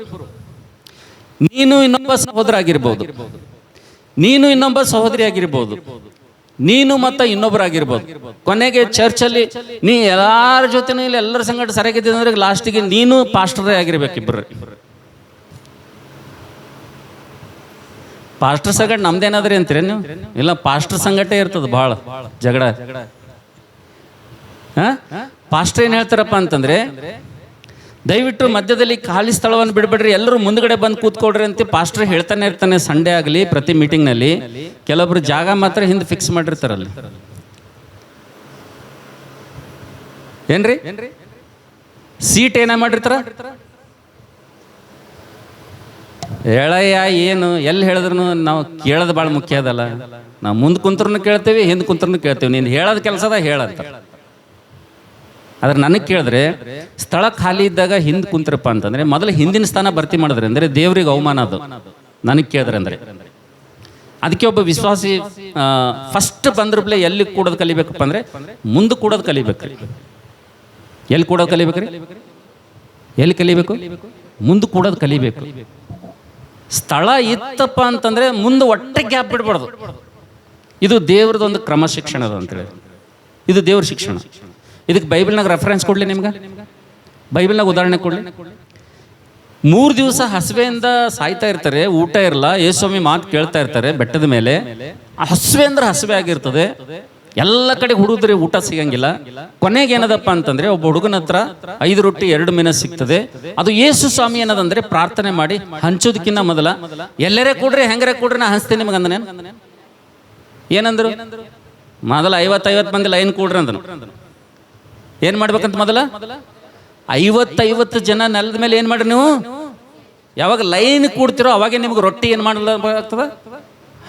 ನೀನು ಇನ್ನೊಬ್ಬ ಸಹೋದರ ಆಗಿರ್ಬೋದು, ನೀನು ಇನ್ನೊಬ್ಬ ಸಹೋದರಿ ಆಗಿರ್ಬೋದು, ನೀನು ಮತ್ತೆ ಇನ್ನೊಬ್ಬರಾಗಿರ್ಬೋದು. ಕೊನೆಗೆ ಚರ್ಚಲ್ಲಿ ನೀ ಎಲ್ಲರ ಜೊತೆನೂ ಇಲ್ಲ, ಎಲ್ಲರ ಸಂಗಡ ಸರಿಯಾಗಿದ್ದ ಅಂದ್ರೆ ಲಾಸ್ಟಿಗೆ ನೀನು ಪಾಸ್ಟರೇ ಆಗಿರ್ಬೇಕು. ಪಾಸ್ಟರ್ ಸಂಗಟ ನಮ್ದೇನಾದ್ರಿ ಅಂತೀರಿ ನೀವು? ಇಲ್ಲ, ಪಾಸ್ಟರ್ ಸಂಗಟೇ ಇರ್ತದೆ ಭಾಳ ಜಗಳ. ಪಾಸ್ಟರ್ ಏನು ಹೇಳ್ತಾರಪ್ಪ ಅಂತಂದರೆ, ದಯವಿಟ್ಟು ಮಧ್ಯದಲ್ಲಿ ಖಾಲಿ ಸ್ಥಳವನ್ನು ಬಿಡಬೇಡ್ರಿ, ಎಲ್ಲರೂ ಮುಂದ್ಗಡೆ ಬಂದು ಕೂತ್ಕೊಳ್ರಿ ಅಂತ ಪಾಸ್ಟರ್ ಹೇಳ್ತಾನೆ ಇರ್ತಾನೆ. ಸಂಡೇ ಆಗಲಿ ಪ್ರತಿ ಮೀಟಿಂಗ್ನಲ್ಲಿ ಕೆಲವೊಬ್ರು ಜಾಗ ಮಾತ್ರ ಹಿಂದೆ ಫಿಕ್ಸ್ ಮಾಡಿರ್ತಾರಲ್ಲಿ. ಏನ್ರಿ ಸೀಟ್ ಏನ ಮಾಡಿರ್ತಾರ? ಹೇಳಯ್ಯ, ಏನು ಎಲ್ಲಿ ಹೇಳಿದ್ರು ನಾವು ಕೇಳೋದು ಭಾಳ ಮುಖ್ಯ ಅದಲ್ಲ. ನಾವು ಮುಂದೆ ಕುಂತ್ರೂ ಕೇಳ್ತೇವೆ, ಹಿಂದೆ ಕುಂತ್ರೂ ಕೇಳ್ತೇವೆ. ನೀನು ಹೇಳೋದು ಕೆಲಸದ ಹೇಳಂತ. ಆದ್ರೆ ನನಗೆ ಕೇಳಿದ್ರೆ, ಸ್ಥಳ ಖಾಲಿ ಇದ್ದಾಗ ಹಿಂದೆ ಕುಂತ್ರಪ್ಪ ಅಂತಂದರೆ ಮೊದಲು ಹಿಂದಿನ ಸ್ಥಾನ ಭರ್ತಿ ಮಾಡಿದ್ರೆ ಅಂದರೆ ದೇವ್ರಿಗೆ ಅವಮಾನ. ಅದು ನನಗೆ ಕೇಳಿದ್ರೆ ಅಂದರೆ. ಅದಕ್ಕೆ ಒಬ್ಬ ವಿಶ್ವಾಸಿ ಫಸ್ಟ್ ಬಂದ್ರಬ್ಲೆ ಎಲ್ಲಿ ಕೂಡೋದು ಕಲಿಬೇಕಪ್ಪ ಅಂದರೆ ಮುಂದೆ ಕೂಡೋದು ಕಲಿಬೇಕು. ಎಲ್ಲಿ ಕೂಡೋದು ಕಲಿಬೇಕ್ರಿ? ಎಲ್ಲಿ ಕಲಿಬೇಕು? ಮುಂದೆ ಕೂಡೋದು ಕಲಿಬೇಕು. ಸ್ಥಳ ಇತ್ತಪ್ಪ ಅಂತಂದರೆ ಮುಂದೆ ಒಟ್ಟೆ ಗ್ಯಾಪ್ ಬಿಡಬಾರ್ದು. ಇದು ದೇವ್ರದೊಂದು ಕ್ರಮ ಶಿಕ್ಷಣ ಅದು ಅಂತೇಳಿ. ಇದು ದೇವ್ರ ಶಿಕ್ಷಣ. ಇದಕ್ಕೆ ಬೈಬಲ್ನಾಗ ರೆಫರೆನ್ಸ್ ಕೊಡಲಿ ನಿಮ್ಗೆ? ಬೈಬಲ್ನಾಗ ಉದಾಹರಣೆ ಕೊಡಲಿ. 3 ದಿವಸ ಹಸುವೆಯಿಂದ ಸಾಯ್ತಾ ಇರ್ತಾರೆ, ಊಟ ಇರಲ್ಲ. ಯೇಸುಸ್ವಾಮಿ ಮಾತು ಕೇಳ್ತಾ ಇರ್ತಾರೆ ಬೆಟ್ಟದ ಮೇಲೆ. ಹಸುವೆ ಅಂದ್ರೆ ಹಸುವೆ ಆಗಿರ್ತದೆ, ಎಲ್ಲ ಕಡೆ ಹುಡುಗ್ರಿ ಊಟ ಸಿಗಂಗಿಲ್ಲ. ಕೊನೆಗೆ ಏನದಪ್ಪ ಅಂತಂದ್ರೆ ಒಬ್ಬ ಹುಡುಗನ ಹತ್ರ 5 ರೊಟ್ಟಿ 2 ಮೀನು ಸಿಗ್ತದೆ. ಅದು ಯೇಸುಸ್ವಾಮಿ ಏನದಂದ್ರೆ ಪ್ರಾರ್ಥನೆ ಮಾಡಿ ಹಂಚೋದಕ್ಕಿಂತ ಮೊದಲ ಎಲ್ಲರೇ ಕೊಡ್ರಿ, ಹೆಂಗರೇ ಕೊಡ್ರಿ, ನಾ ಹಂಚ್ತೇನೆ ನಿಮ್ಗೆ ಅಂದನೆ. ಏನಂದ್ರು? ಮೊದಲ 50 ಮಂದಿ ಲೈನ್ ಕೊಡ್ರಿ ಅಂದನು. ಏನ್ ಮಾಡ್ಬೇಕಂತ ಮೊದಲ 50 ಜನ ನೆಲದ ಮೇಲೆ ಏನ್ ಮಾಡ್ರಿ ನೀವು? ಯಾವಾಗ ಲೈನ್ ಕೂಡ್ತಿರೋ ಅವಾಗೆ ನಿಮ್ಗೆ ರೊಟ್ಟಿ ಏನು ಮಾಡಲಾಗ್ತದ?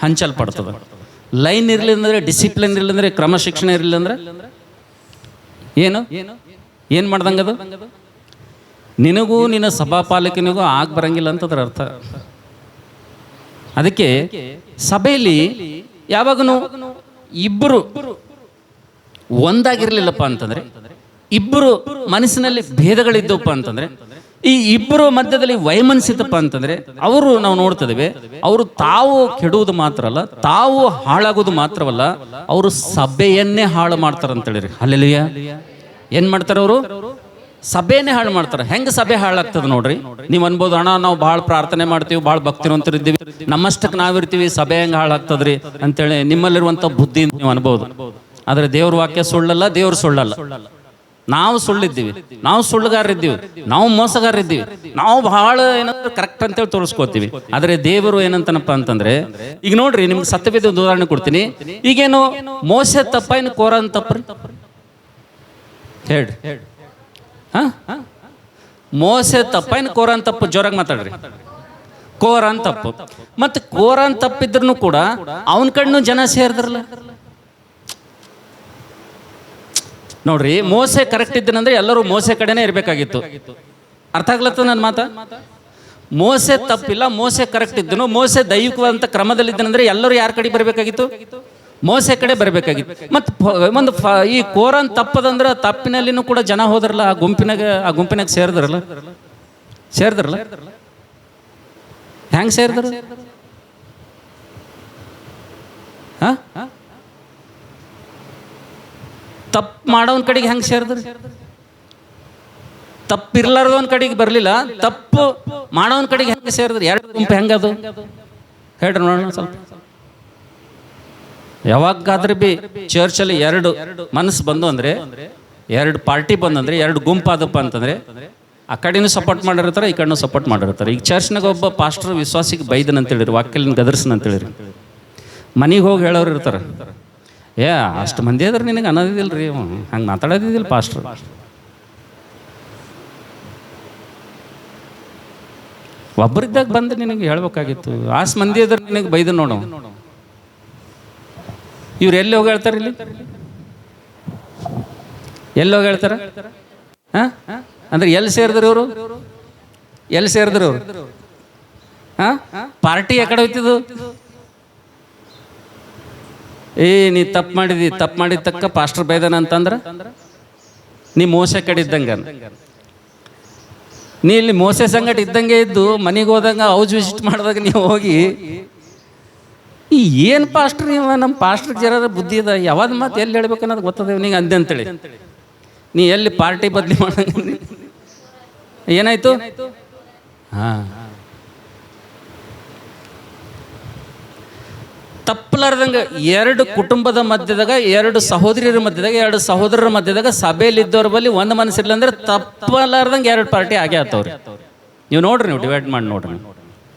ಹಂಚಲ್ಪಡ್ತದ. ಲೈನ್ ಇರಲಿ ಅಂದ್ರೆ, ಡಿಸಿಪ್ಲಿನ್ ಇರಲಿ ಅಂದ್ರೆ, ಕ್ರಮಶಿಕ್ಷಣ ಇರಲಿಲ್ಲ ಅಂದ್ರೆ ಏನು ಮಾಡ್ದಂಗದು? ನಿನಗೂ ನಿನ್ನ ಸಭಾಪಾಲಕನಿಗೂ ಆಗ ಬರಂಗಿಲ್ಲ ಅಂತದ್ರ ಅರ್ಥ. ಅದಕ್ಕೆ ಸಭೆಯಲ್ಲಿ ಯಾವಾಗನು ಇಬ್ಬರು ಒಂದಾಗಿರ್ಲಿಲ್ಲಪ್ಪ ಅಂತಂದ್ರೆ, ಇಬ್ಬರು ಮನಸ್ಸಿನಲ್ಲಿ ಭೇದಗಳಿದ್ದಪ್ಪ ಅಂತಂದ್ರೆ, ಈ ಇಬ್ಬರು ಮಧ್ಯದಲ್ಲಿ ವೈಮನಸ್ಸಿತಪ್ಪ ಅಂತಂದ್ರೆ ಅವರು ನಾವು ನೋಡ್ತಿದ್ದೇವೆ, ಅವರು ತಾವು ಕೆಡುವುದು ಮಾತ್ರ ಅಲ್ಲ, ತಾವು ಹಾಳಾಗೋದು ಮಾತ್ರವಲ್ಲ, ಅವರು ಸಭೆಯನ್ನೇ ಹಾಳು ಮಾಡ್ತಾರಂತೇಳಿರಿ. ಹಲ್ಲೆಲೂಯಾ. ಏನ್ ಮಾಡ್ತಾರೆ ಅವರು? ಸಭೆಯನ್ನೇ ಹಾಳು ಮಾಡ್ತಾರೆ. ಹೆಂಗೆ ಸಭೆ ಹಾಳಾಗ್ತದೆ ನೋಡ್ರಿ. ನೀವು ಅನ್ಬೋದು, ಅಣ್ಣ ನಾವು ಭಾಳ ಪ್ರಾರ್ಥನೆ ಮಾಡ್ತೀವಿ, ಭಾಳ ಭಕ್ತಿವಂತರಿದ್ದೀವಿ, ನಮ್ಮಷ್ಟಕ್ಕೆ ನಾವಿರ್ತೀವಿ, ಸಭೆ ಹೆಂಗೆ ಹಾಳಾಗ್ತದ್ರಿ ಅಂತೇಳಿ ನಿಮ್ಮಲ್ಲಿರುವಂಥ ಬುದ್ಧಿ ನೀವು ಅನ್ಬೋದು. ಆದರೆ ದೇವ್ರ ವಾಕ್ಯ ಸುಳ್ಳಲ್ಲ, ದೇವ್ರು ಸುಳ್ಳಲ್ಲ. ನಾವು ಸುಳ್ಳಿದ್ದೀವಿ, ನಾವು ಸುಳ್ಳುಗಾರಿದ್ದೀವಿ, ನಾವು ಮೋಸಗಾರಿದ್ದೀವಿ, ನಾವು ಬಹಳ ಏನಾದ್ರು ಕರೆಕ್ಟ್ ಅಂತೇಳಿ ತೋರಿಸ್ಕೋತೀವಿ. ಆದರೆ ದೇವರು ಏನಂತನಪ್ಪ ಅಂತಂದ್ರೆ, ಈಗ ನೋಡ್ರಿ ನಿಮ್ಗೆ ಸತ್ಯವೇದ ಉದಾಹರಣೆ ಕೊಡ್ತೀನಿ. ಈಗೇನು ಮೋಸೆ ತಪ್ಪ, ಏನು ಕೋರನ್ ತಪ್ಪ್ರಿ? ಹೇಳ್ರಿ. ಮೋಸೆ ತಪ್ಪ, ಏನು ಕೋರನ್ ತಪ್ಪು? ಜೋರಾಗಿ ಮಾತಾಡ್ರಿ. ಕೋರನ್ ತಪ್ಪು. ಮತ್ತೆ ಕೋರನ್ ತಪ್ಪಿದ್ರು ಕೂಡ ಅವನ ಕಣ್ಣು ಜನ ಸೇರಿದ್ರಲ್ಲ. ನೋಡ್ರಿ, ಮೋಸೆ ಕರೆಕ್ಟ್ ಇದ್ದನಂದ್ರೆ ಎಲ್ಲರೂ ಮೋಸೆ ಕಡೆನೇ ಇರಬೇಕಾಗಿತ್ತು. ಅರ್ಥ ಆಗ್ಲತ್ತ ನನ್ನ ಮಾತ? ಮೋಸೆ ತಪ್ಪಿಲ್ಲ, ಮೋಸೆ ಕರೆಕ್ಟ್ ಇದ್ದನು, ಮೋಸೆ ದೈವಿಕವಾದಂಥ ಕ್ರಮದಲ್ಲಿದ್ದನಂದ್ರೆ ಎಲ್ಲರೂ ಯಾರ ಕಡೆ ಬರಬೇಕಾಗಿತ್ತು? ಮೋಸೆ ಕಡೆ ಬರಬೇಕಾಗಿತ್ತು. ಮತ್ತು ಒಂದು ಈ ಕೋರನ್ ತಪ್ಪದಂದ್ರೆ ತಪ್ಪಿನಲ್ಲಿನೂ ಕೂಡ ಜನ ಹೋದ್ರಲ್ಲ, ಆ ಗುಂಪಿನಾಗ ಸೇರಿದ್ರಲ್ಲ. ಹೆಂಗೆ ಸೇರಿದ್ರು? ತಪ್ಪು ಮಾಡೋನ್ ಕಡೆಗೆ ಹೆಂಗೆ ಸೇರಿದ್ರಿ? ತಪ್ಪಿರ್ಲಾರ್ದವನ್ ಕಡೆಗೆ ಬರಲಿಲ್ಲ, ತಪ್ಪು ಮಾಡೋನ್ ಕಡೆಗೆ ಹೆಂಗೆ ಸೇರಿದ್ರಿ? ಎರಡು ಗುಂಪು ಹೆಂಗದು ಹೇಳ್ರಿ ನೋಡೋಣ ಸ್ವಲ್ಪ. ಯಾವಾಗಾದ್ರೆ ಬಿ ಚರ್ಚಲ್ಲಿ ಎರಡು ಮನಸ್ಸು ಬಂದು ಅಂದರೆ, ಎರಡು ಪಾರ್ಟಿ ಬಂದಂದ್ರೆ, ಎರಡು ಗುಂಪು ಆದಪ್ಪ ಅಂತಂದ್ರೆ ಆ ಕಡೆನೂ ಸಪೋರ್ಟ್ ಮಾಡಿರ್ತಾರೆ, ಈ ಕಡೆನೂ ಸಪೋರ್ಟ್ ಮಾಡಿರ್ತಾರೆ. ಈಗ ಚರ್ಚ್ನಾಗ ಒಬ್ಬ ಪಾಸ್ಟರ್ ವಿಶ್ವಾಸಿಗೆ ಬೈದನ್ ಅಂತೇಳಿರಿ, ವಾಕ್ಯಲಿನ ಗದರ್ಸನ್ ಅಂತೇಳಿರಿ. ಮನೆಗೆ ಹೋಗಿ ಹೇಳೋರು ಇರ್ತಾರೆ, ಅಷ್ಟು ಮಂದಿ ಆದ್ರೆ ನಿನಗೆ ಅನ್ನೋದಿಲ್ಲ ರೀ, ಹಂಗೆ ಮಾತಾಡೋದಿದ್ದಿಲ್ಲ ಪಾಸ್ಟರ್. ಒಬ್ಬರಿದ್ದಾಗ ಬಂದು ನಿನಗೆ ಹೇಳ್ಬೇಕಾಗಿತ್ತು. ಆಸ್ ಮಂದಿ ಆದ್ರೆ ನಿನಗೆ ಬೈದ ನೋಡು. ಇವ್ರು ಎಲ್ಲಿ ಹೋಗಿ ಹೇಳ್ತಾರೆ? ಇಲ್ಲಿ ಎಲ್ಲಿ ಹೋಗಿ ಹೇಳ್ತಾರ? ಅಂದ್ರೆ ಎಲ್ಲಿ ಸೇರಿದ್ರು ಇವರು? ಎಲ್ಲಿ ಸೇರಿದ್ರು ಇವರು? ಪಾರ್ಟಿ ಯಾಕಡೆ ಹೋಯ್ತಿದ್ದು? ನೀ ತಪ್ಪು ಮಾಡಿದ ತಕ್ಕ ಪಾಸ್ಟರ್ ಬೈದಾನ ಅಂತಂದ್ರೆ ನೀ ಮೋಸೆ ಕಡೆ ಇದ್ದಂಗೆ. ನೀ ಇಲ್ಲಿ ಮೋಸೆ ಸಂಗಟ ಇದ್ದಂಗೆ ಇದ್ದು ಮನೆಗೆ ಹೋದಂಗ ಹೌಸ್ ವಿಸಿಟ್ ಮಾಡಿದಾಗ ನೀವು ಹೋಗಿ ಏನು ಪಾಸ್ಟರ್ ಇವ, ನಮ್ಮ ಪಾಸ್ಟರ್ಗೆ ಜರ ಬುದ್ಧಿ ಅದ, ಯಾವ್ದು ಮಾತು ಎಲ್ಲಿ ಹೇಳ್ಬೇಕು ಅನ್ನೋದು ಗೊತ್ತದ ನಿಂಗೆ ಅಂದೆ ಅಂತೇಳಿ ನೀ ಎಲ್ಲಿ ಪಾರ್ಟಿ ಬದಲಿ ಮಾಡಂಗ ಏನಾಯ್ತು? ತಪ್ಪಲಾರ್ದಂಗೆ ಎರಡು ಕುಟುಂಬದ ಮಧ್ಯದಾಗ, ಎರಡು ಸಹೋದರಿಯರ ಮಧ್ಯದಾಗ, ಎರಡು ಸಹೋದರರ ಮಧ್ಯದಾಗ ಸಭೆಯಲ್ಲಿ ಇದ್ದವ್ರ ಬಳಿ ಒಂದು ಮನಸ್ಸಿರಲಿಲ್ಲ ಅಂದ್ರೆ ತಪ್ಪಲಾರ್ದಂಗೆ ಎರಡು ಪಾರ್ಟಿ ಆಗೇ ಆತವ್ರಿ. ನೀವು ನೋಡ್ರಿ, ನೀವು ಡಿವೈಡ್ ಮಾಡಿ ನೋಡ್ರಿ.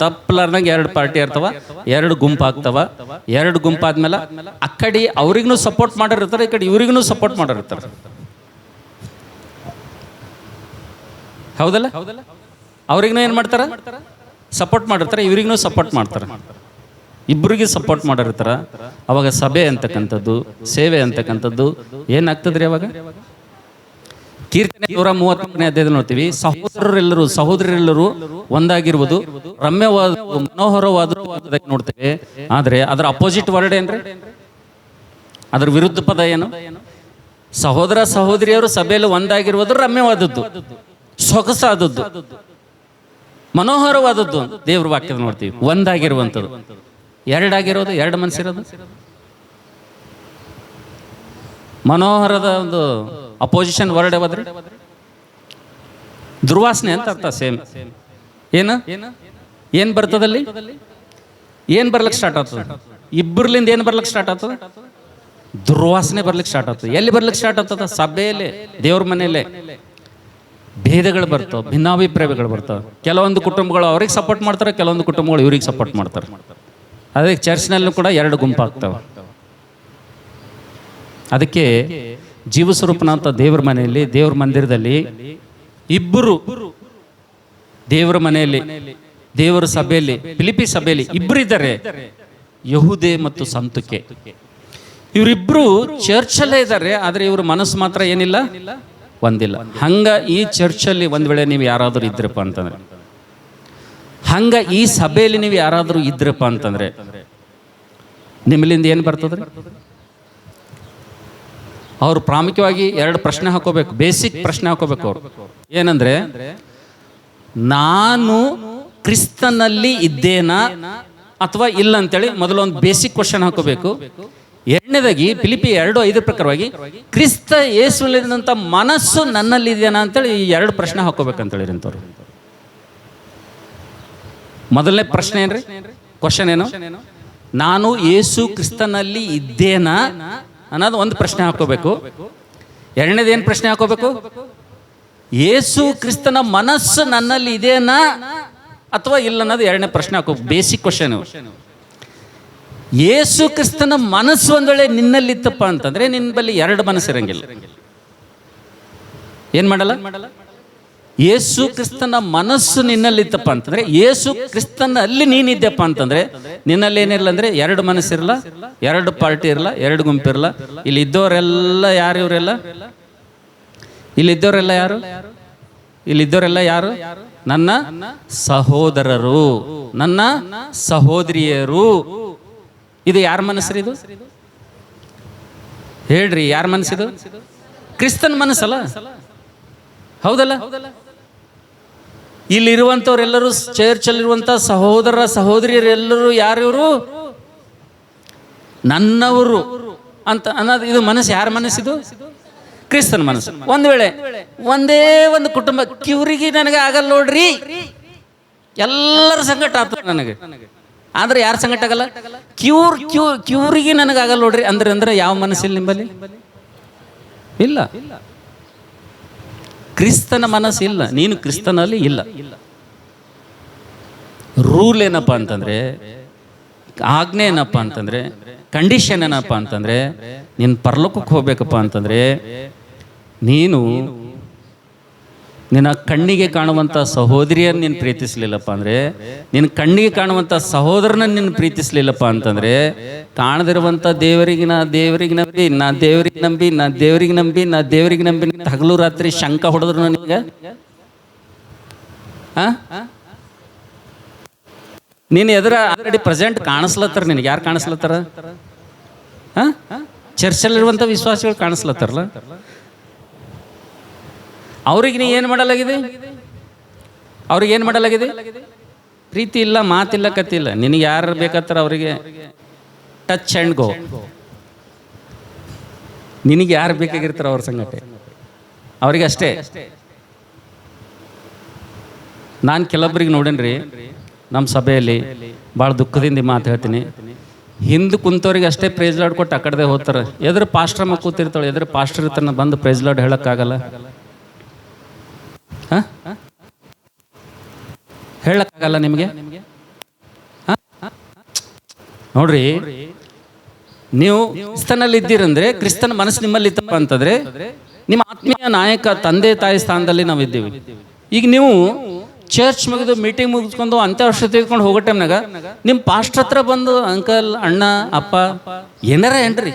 ತಪ್ಪಲಾರ್ದಂಗೆ ಎರಡು ಪಾರ್ಟಿ ಇರ್ತಾವ, ಎರಡು ಗುಂಪು ಆಗ್ತಾವ. ಎರಡು ಗುಂಪಾದ್ಮೇಲೆ ಆ ಕಡೆ ಅವ್ರಿಗೂ ಸಪೋರ್ಟ್ ಮಾಡಿರ್ತಾರೆ, ಈ ಕಡೆ ಇವ್ರಿಗೂ ಸಪೋರ್ಟ್ ಮಾಡಿರ್ತಾರೆ. ಹೌದಲ್ಲ? ಅವ್ರಿಗೂ ಏನು ಮಾಡ್ತಾರ? ಸಪೋರ್ಟ್ ಮಾಡಿರ್ತಾರೆ, ಇವ್ರಿಗೂ ಸಪೋರ್ಟ್ ಮಾಡ್ತಾರೆ, ಇಬ್ಬರಿಗೆ ಸಪೋರ್ಟ್ ಮಾಡಿರ್ತಾರ. ಅವಾಗ ಸಭೆ ಅಂತಕ್ಕಂಥದ್ದು, ಸೇವೆ ಅಂತಕ್ಕಂಥದ್ದು ಏನಾಗ್ತದ್ರಿ? ಅವಾಗ ಕೀರ್ತನೆ 133ನೇ ಅಧ್ಯಾಯದಲ್ಲಿ ನೋಡ್ತೀವಿ, ಸಹೋದರರೆಲ್ಲರೂ ಒಂದಾಗಿರುವುದು ರಮ್ಯವಾದ ಮನೋಹರವಾದ ನೋಡ್ತೇವೆ. ಆದ್ರೆ ಅದರ ಅಪೋಸಿಟ್ ವರ್ಡ್ ಏನ್ರಿ? ಅದರ ವಿರುದ್ಧ ಪದ ಏನು? ಸಹೋದರ ಸಹೋದರಿಯರು ಸಭೆಯಲ್ಲಿ ಒಂದಾಗಿರುವುದು ರಮ್ಯವಾದದ್ದು, ಸೊಗಸಾದದ್ದು, ಮನೋಹರವಾದದ್ದು. ದೇವ್ರ ವಾಕ್ಯದ ನೋಡ್ತೀವಿ, ಒಂದಾಗಿರುವಂಥದ್ದು. ಎರಡಾಗಿರೋದು, ಎರಡು ಮನಸ್ಸಿರೋದು. ಮನೋಹರದ ಒಂದು ಅಪೋಸಿಷನ್ ವರ್ಡ್ ಯಾವ್ದ್ರಿ? ದುರ್ವಾಸನೆ ಅಂತ ಅರ್ಥ. ಸೇಮ್ ಏನ್ ಬರ್ತದಲ್ಲಿ? ಏನ್ ಬರ್ಲಿಕ್ಕೆ ಸ್ಟಾರ್ಟ್ ಆಗ್ತದೆ? ಇಬ್ಬರ್ಲಿಂದ ಏನ್ ಬರ್ಲಿಕ್ಕೆ ಸ್ಟಾರ್ಟ್ ಆಗ್ತದೆ? ದುರ್ವಾಸನೆ ಬರ್ಲಿಕ್ಕೆ ಸ್ಟಾರ್ಟ್ ಆಗ್ತದೆ. ಎಲ್ಲಿ ಬರ್ಲಿಕ್ಕೆ ಸ್ಟಾರ್ಟ್ ಆಗ್ತದ? ಸಭೆಯಲ್ಲೇ, ದೇವ್ರ ಮನೆಯಲ್ಲೇ ಭೇದಗಳು ಬರ್ತಾವೆ, ಭಿನ್ನಾಭಿಪ್ರಾಯಗಳು ಬರ್ತಾವೆ. ಕೆಲವೊಂದು ಕುಟುಂಬಗಳು ಅವ್ರಿಗೆ ಸಪೋರ್ಟ್ ಮಾಡ್ತಾರೆ, ಕೆಲವೊಂದು ಕುಟುಂಬಗಳು ಇವ್ರಿಗೆ ಸಪೋರ್ಟ್ ಮಾಡ್ತಾರೆ. ಅದೇ ಚರ್ಚ್ನಲ್ಲೂ ಕೂಡ ಎರಡು ಗುಂಪಾಗ್ತವೆ. ಅದಕ್ಕೆ ಜೀವಸ್ವರೂಪನಂತ ದೇವರ ಮನೆಯಲ್ಲಿ, ದೇವ್ರ ಮಂದಿರದಲ್ಲಿ ಇಬ್ಬರು, ದೇವರ ಮನೆಯಲ್ಲಿ, ದೇವರ ಸಭೆಯಲ್ಲಿ, ಫಿಲಿಪ್ಪಿ ಸಭೆಯಲ್ಲಿ ಇಬ್ಬರು ಇದ್ದಾರೆ, ಯಹೂದೆ ಮತ್ತು ಸಂತುಕೆ. ಇವರಿಬ್ರು ಚರ್ಚಲ್ಲೇ ಇದ್ದಾರೆ, ಆದರೆ ಇವ್ರ ಮನಸ್ಸು ಮಾತ್ರ ಏನಿಲ್ಲ, ಒಂದಿಲ್ಲ. ಹಂಗ ಈ ಚರ್ಚಲ್ಲಿ ಒಂದ್ ವೇಳೆ ನೀವು ಯಾರಾದರೂ ಇದ್ರಪ್ಪ ಅಂತಂದ್ರೆ, ಹಂಗ ಈ ಸಭೆಯಲ್ಲಿ ನೀವು ಯಾರಾದರೂ ಇದ್ರಪ್ಪ ಅಂತಂದ್ರೆ ನಿಮ್ಮಲ್ಲಿಂದ ಏನು ಬರ್ತದ್ರಿ? ಅವ್ರು ಪ್ರಾಮುಖ್ಯವಾಗಿ ಎರಡು ಪ್ರಶ್ನೆ ಹಾಕೋಬೇಕು, ಬೇಸಿಕ್ ಪ್ರಶ್ನೆ ಹಾಕೋಬೇಕು. ಅವ್ರು ಏನಂದ್ರೆ, ನಾನು ಕ್ರಿಸ್ತನಲ್ಲಿ ಇದ್ದೇನಾ ಅಥವಾ ಇಲ್ಲ ಅಂತೇಳಿ ಮೊದಲೊಂದು ಬೇಸಿಕ್ ಕ್ವಶನ್ ಹಾಕೋಬೇಕು. ಎರಡನೇದಾಗಿ ಫಿಲಿಪ್ಪಿ 2:5 ಪ್ರಕಾರವಾಗಿ ಕ್ರಿಸ್ತ ಯೇಸುವಿನಂತ ಮನಸ್ಸು ನನ್ನಲ್ಲಿ ಇದೆಯಾ ಅಂತೇಳಿ ಈ ಎರಡು ಪ್ರಶ್ನೆ ಹಾಕೋಬೇಕಂತೇಳಿ ಇಂಥವ್ರು. ಮೊದಲನೇ ಪ್ರಶ್ನೆ ಏನ್ರಿ? ಕ್ವಶನ್ ಏನು? ನಾನು ಯೇಸು ಕ್ರಿಸ್ತನಲ್ಲಿ ಇದ್ದೇನಾ ಅನ್ನೋದು ಒಂದು ಪ್ರಶ್ನೆ ಹಾಕೋಬೇಕು. ಎರಡನೇದು ಏನು ಪ್ರಶ್ನೆ ಹಾಕೋಬೇಕು? ಯೇಸು ಕ್ರಿಸ್ತನ ಮನಸ್ಸು ನನ್ನಲ್ಲಿ ಇದೆನಾ ಅಥವಾ ಇಲ್ಲ ಅನ್ನೋದು ಎರಡನೇ ಪ್ರಶ್ನೆ ಹಾಕೋಬೇಕು. Basic question. ಯೇಸು ಕ್ರಿಸ್ತನ ಮನಸ್ಸು ಒಂದ್ ವೇಳೆ ನಿನ್ನಲ್ಲಿತ್ತಪ್ಪ ಅಂತಂದ್ರೆ ನಿನ್ನ ಬಳಿ ಎರಡು ಮನಸ್ಸು ಇರಂಗಿಲ್ಲ. ಏನ್ ಮಾಡಲ್ಲ? ಯೇಸು ಕ್ರಿಸ್ತನ ಮನಸ್ಸು ನಿನ್ನಲ್ಲಿತ್ತಪ್ಪ ಅಂತಂದ್ರೆ, ಯೇಸು ಕ್ರಿಸ್ತನಲ್ಲಿ ನೀನಿದ್ದೆಪ್ಪ ಅಂತಂದ್ರೆ ನಿನ್ನಲ್ಲಿ ಏನಿರಲ್ಲ ಅಂದ್ರೆ ಎರಡು ಮನಸ್ಸಿರಲ್ಲ, ಎರಡು ಪಾರ್ಟಿ ಇರಲ್ಲ, ಎರಡು ಗುಂಪಿರಲ್ಲ. ಇಲ್ಲಿ ಇದ್ದವರೆಲ್ಲ ಯಾರು? ಇವರೆಲ್ಲ ಇಲ್ಲಿದ್ದವರೆಲ್ಲ ಯಾರು? ಇಲ್ಲಿದ್ದವರೆಲ್ಲ ಯಾರು? ನನ್ನ ಸಹೋದರರು, ನನ್ನ ಸಹೋದರಿಯರು. ಇದು ಯಾರ ಮನಸ್ಸು? ಇದು ಹೇಳ್ರಿ, ಯಾರ ಮನಸ್ಸಿದು? ಕ್ರಿಸ್ತನ ಮನಸ್ಸಲ್ಲ, ಹೌದಲ್ಲ? ಇಲ್ಲಿರುವಂಥವ್ರೆಲ್ಲರೂ, ಚರ್ಚಲ್ಲಿರುವಂಥ ಸಹೋದರ ಸಹೋದರಿಯರೆಲ್ಲರೂ ಯಾರು? ಇವರು ನನ್ನವರು ಅಂತ ಅನ್ನೋದು. ಇದು ಮನಸ್ಸು ಯಾರ ಮನಸ್ಸಿದು? ಕ್ರಿಸ್ತನ ಮನಸ್ಸು. ಒಂದ್ ವೇಳೆ ಒಂದೇ ಒಂದು ಕುಟುಂಬ ಕಿವ್ರಿಗೆ ನನಗೆ ಆಗಲ್ಲ ನೋಡ್ರಿ, ಎಲ್ಲರ ಸಂಕಟ ಆಗ್ತದೆ ನನಗೆ, ಆದ್ರೆ ಯಾರ ಸಂಕಟ ಆಗಲ್ಲ? ಕಿವ್ರಿಗೆ ನನಗಾಗಲ್ಲ ನೋಡ್ರಿ ಅಂದ್ರೆ ಯಾವ ಮನಸ್ಸಿಲ್ಲ ನಿಂಬಲ್ಲಿ? ಇಲ್ಲ, ಕ್ರಿಸ್ತನ ಮನಸ್ಸು ಇಲ್ಲ, ನೀನು ಕ್ರಿಸ್ತನಲ್ಲಿ ಇಲ್ಲ. ರೂಲ್ ಏನಪ್ಪ ಅಂತಂದ್ರೆ, ಆಜ್ಞೆ ಏನಪ್ಪ ಅಂತಂದ್ರೆ, ಕಂಡೀಷನ್ ಏನಪ್ಪ ಅಂತಂದ್ರೆ, ನೀನು ಪರಲೋಕಕ್ಕೆ ಹೋಗ್ಬೇಕಪ್ಪ ಅಂತಂದ್ರೆ ನೀನು ನಿನ್ನ ಕಣ್ಣಿಗೆ ಕಾಣುವಂಥ ಸಹೋದರಿಯನ್ನು ನೀನು ಪ್ರೀತಿಸ್ಲಿಲ್ಲಪ್ಪ ಅಂದರೆ, ನಿನ್ನ ಕಣ್ಣಿಗೆ ಕಾಣುವಂಥ ಸಹೋದರನ ನೀನು ಪ್ರೀತಿಸ್ಲಿಲ್ಲಪ್ಪ ಅಂತಂದರೆ, ಕಾಣದಿರುವಂಥ ದೇವರಿಗೆ ನಂಬಿ ಹಗಲು ರಾತ್ರಿ ಶಂಕ ಹೊಡೆದ್ರು ನನಗೆ. ನೀನು ಎದುರ ಆಲ್ರೆಡಿ ಪ್ರೆಸೆಂಟ್ ಕಾಣಿಸ್ಲತ್ತಾರ. ನಿನಗೆ ಯಾರು ಕಾಣಿಸ್ಲತ್ತಾರ? ಚರ್ಚಲ್ಲಿರುವಂಥ ವಿಶ್ವಾಸಿಗಳು ಕಾಣಿಸ್ಲತ್ತಾರಲ್ಲ. ಅವ್ರಿಗೆ ನೀ ಏನು ಮಾಡಲಾಗಿದೆ? ಅವ್ರಿಗೆ ಏನು ಮಾಡಲಾಗಿದೆ? ಪ್ರೀತಿ ಇಲ್ಲ, ಮಾತಿಲ್ಲ, ಕತ್ತಿಲ್ಲ. ನಿನಗೆ ಯಾರು ಬೇಕಾತ್ತಾರ ಅವರಿಗೆ ಟಚ್ ಆ್ಯಂಡ್ ಗೋ. ನಿನಗೆ ಯಾರು ಬೇಕಾಗಿರ್ತಾರ ಅವ್ರ ಸಂಗತಿ, ಅವ್ರಿಗೆ ಅಷ್ಟೇ. ನಾನು ಕೆಲವೊಬ್ಬರಿಗೆ ನೋಡೇನ್ರಿ ನಮ್ಮ ಸಭೆಯಲ್ಲಿ, ಭಾಳ ದುಃಖದಿಂದ ಮಾತು ಹೇಳ್ತೀನಿ. ಹಿಂದೆ ಕುಂತವ್ರಿಗೆ ಅಷ್ಟೇ ಪ್ರೈಸ್ ಲಾರ್ಡ್ ಕೊಟ್ಟು ಆ ಕಡೆ ಹೋಗ್ತಾರೆ. ಎದ್ರ ಪಾಸ್ಟರ್ ಅಮ್ಮ ಕೂತಿರ್ತಾಳೆ, ಎದ್ರ ಪಾಸ್ಟರ್ ಇರ್ತಾನೆ, ಬಂದು ಪ್ರೈಸ್ ಲಾರ್ಡ್ ಹೇಳಕ್ಕಾಗಲ್ಲ. ಹೇಳಕ್ಕಾಗಲ್ಲ ನಿಮಗೆ. ನೋಡ್ರಿ, ನೀವು ಕ್ರಿಸ್ತನಲ್ಲಿ ಇದ್ದೀರಂದ್ರೆ, ಕ್ರಿಸ್ತನ ಮನಸ್ಸು ನಿಮ್ಮಲ್ಲಿ ಇತ್ತಪ್ಪ ಅಂತಂದ್ರೆ, ನಿಮ್ಮ ಆತ್ಮೀಯ ನಾಯಕ ತಂದೆ ತಾಯಿ ಸ್ಥಾನದಲ್ಲಿ ನಾವು ಇದ್ದೀವಿ. ಈಗ ನೀವು ಚರ್ಚ್ ಮುಗಿದು ಮೀಟಿಂಗ್ ಮುಗಿಸ್ಕೊಂಡು ಅಂತ್ಯವರ್ಷ ತೆಗೆದುಕೊಂಡು ಹೋಗೋ ಟೈಮ್ನಾಗ ನಿಮ್ಮ ಪಾಸ್ಟರ್ ಹತ್ರ ಬಂದು ಅಂಕಲ್, ಅಣ್ಣ, ಅಪ್ಪ ಏನಾರ ಏನ್ರಿ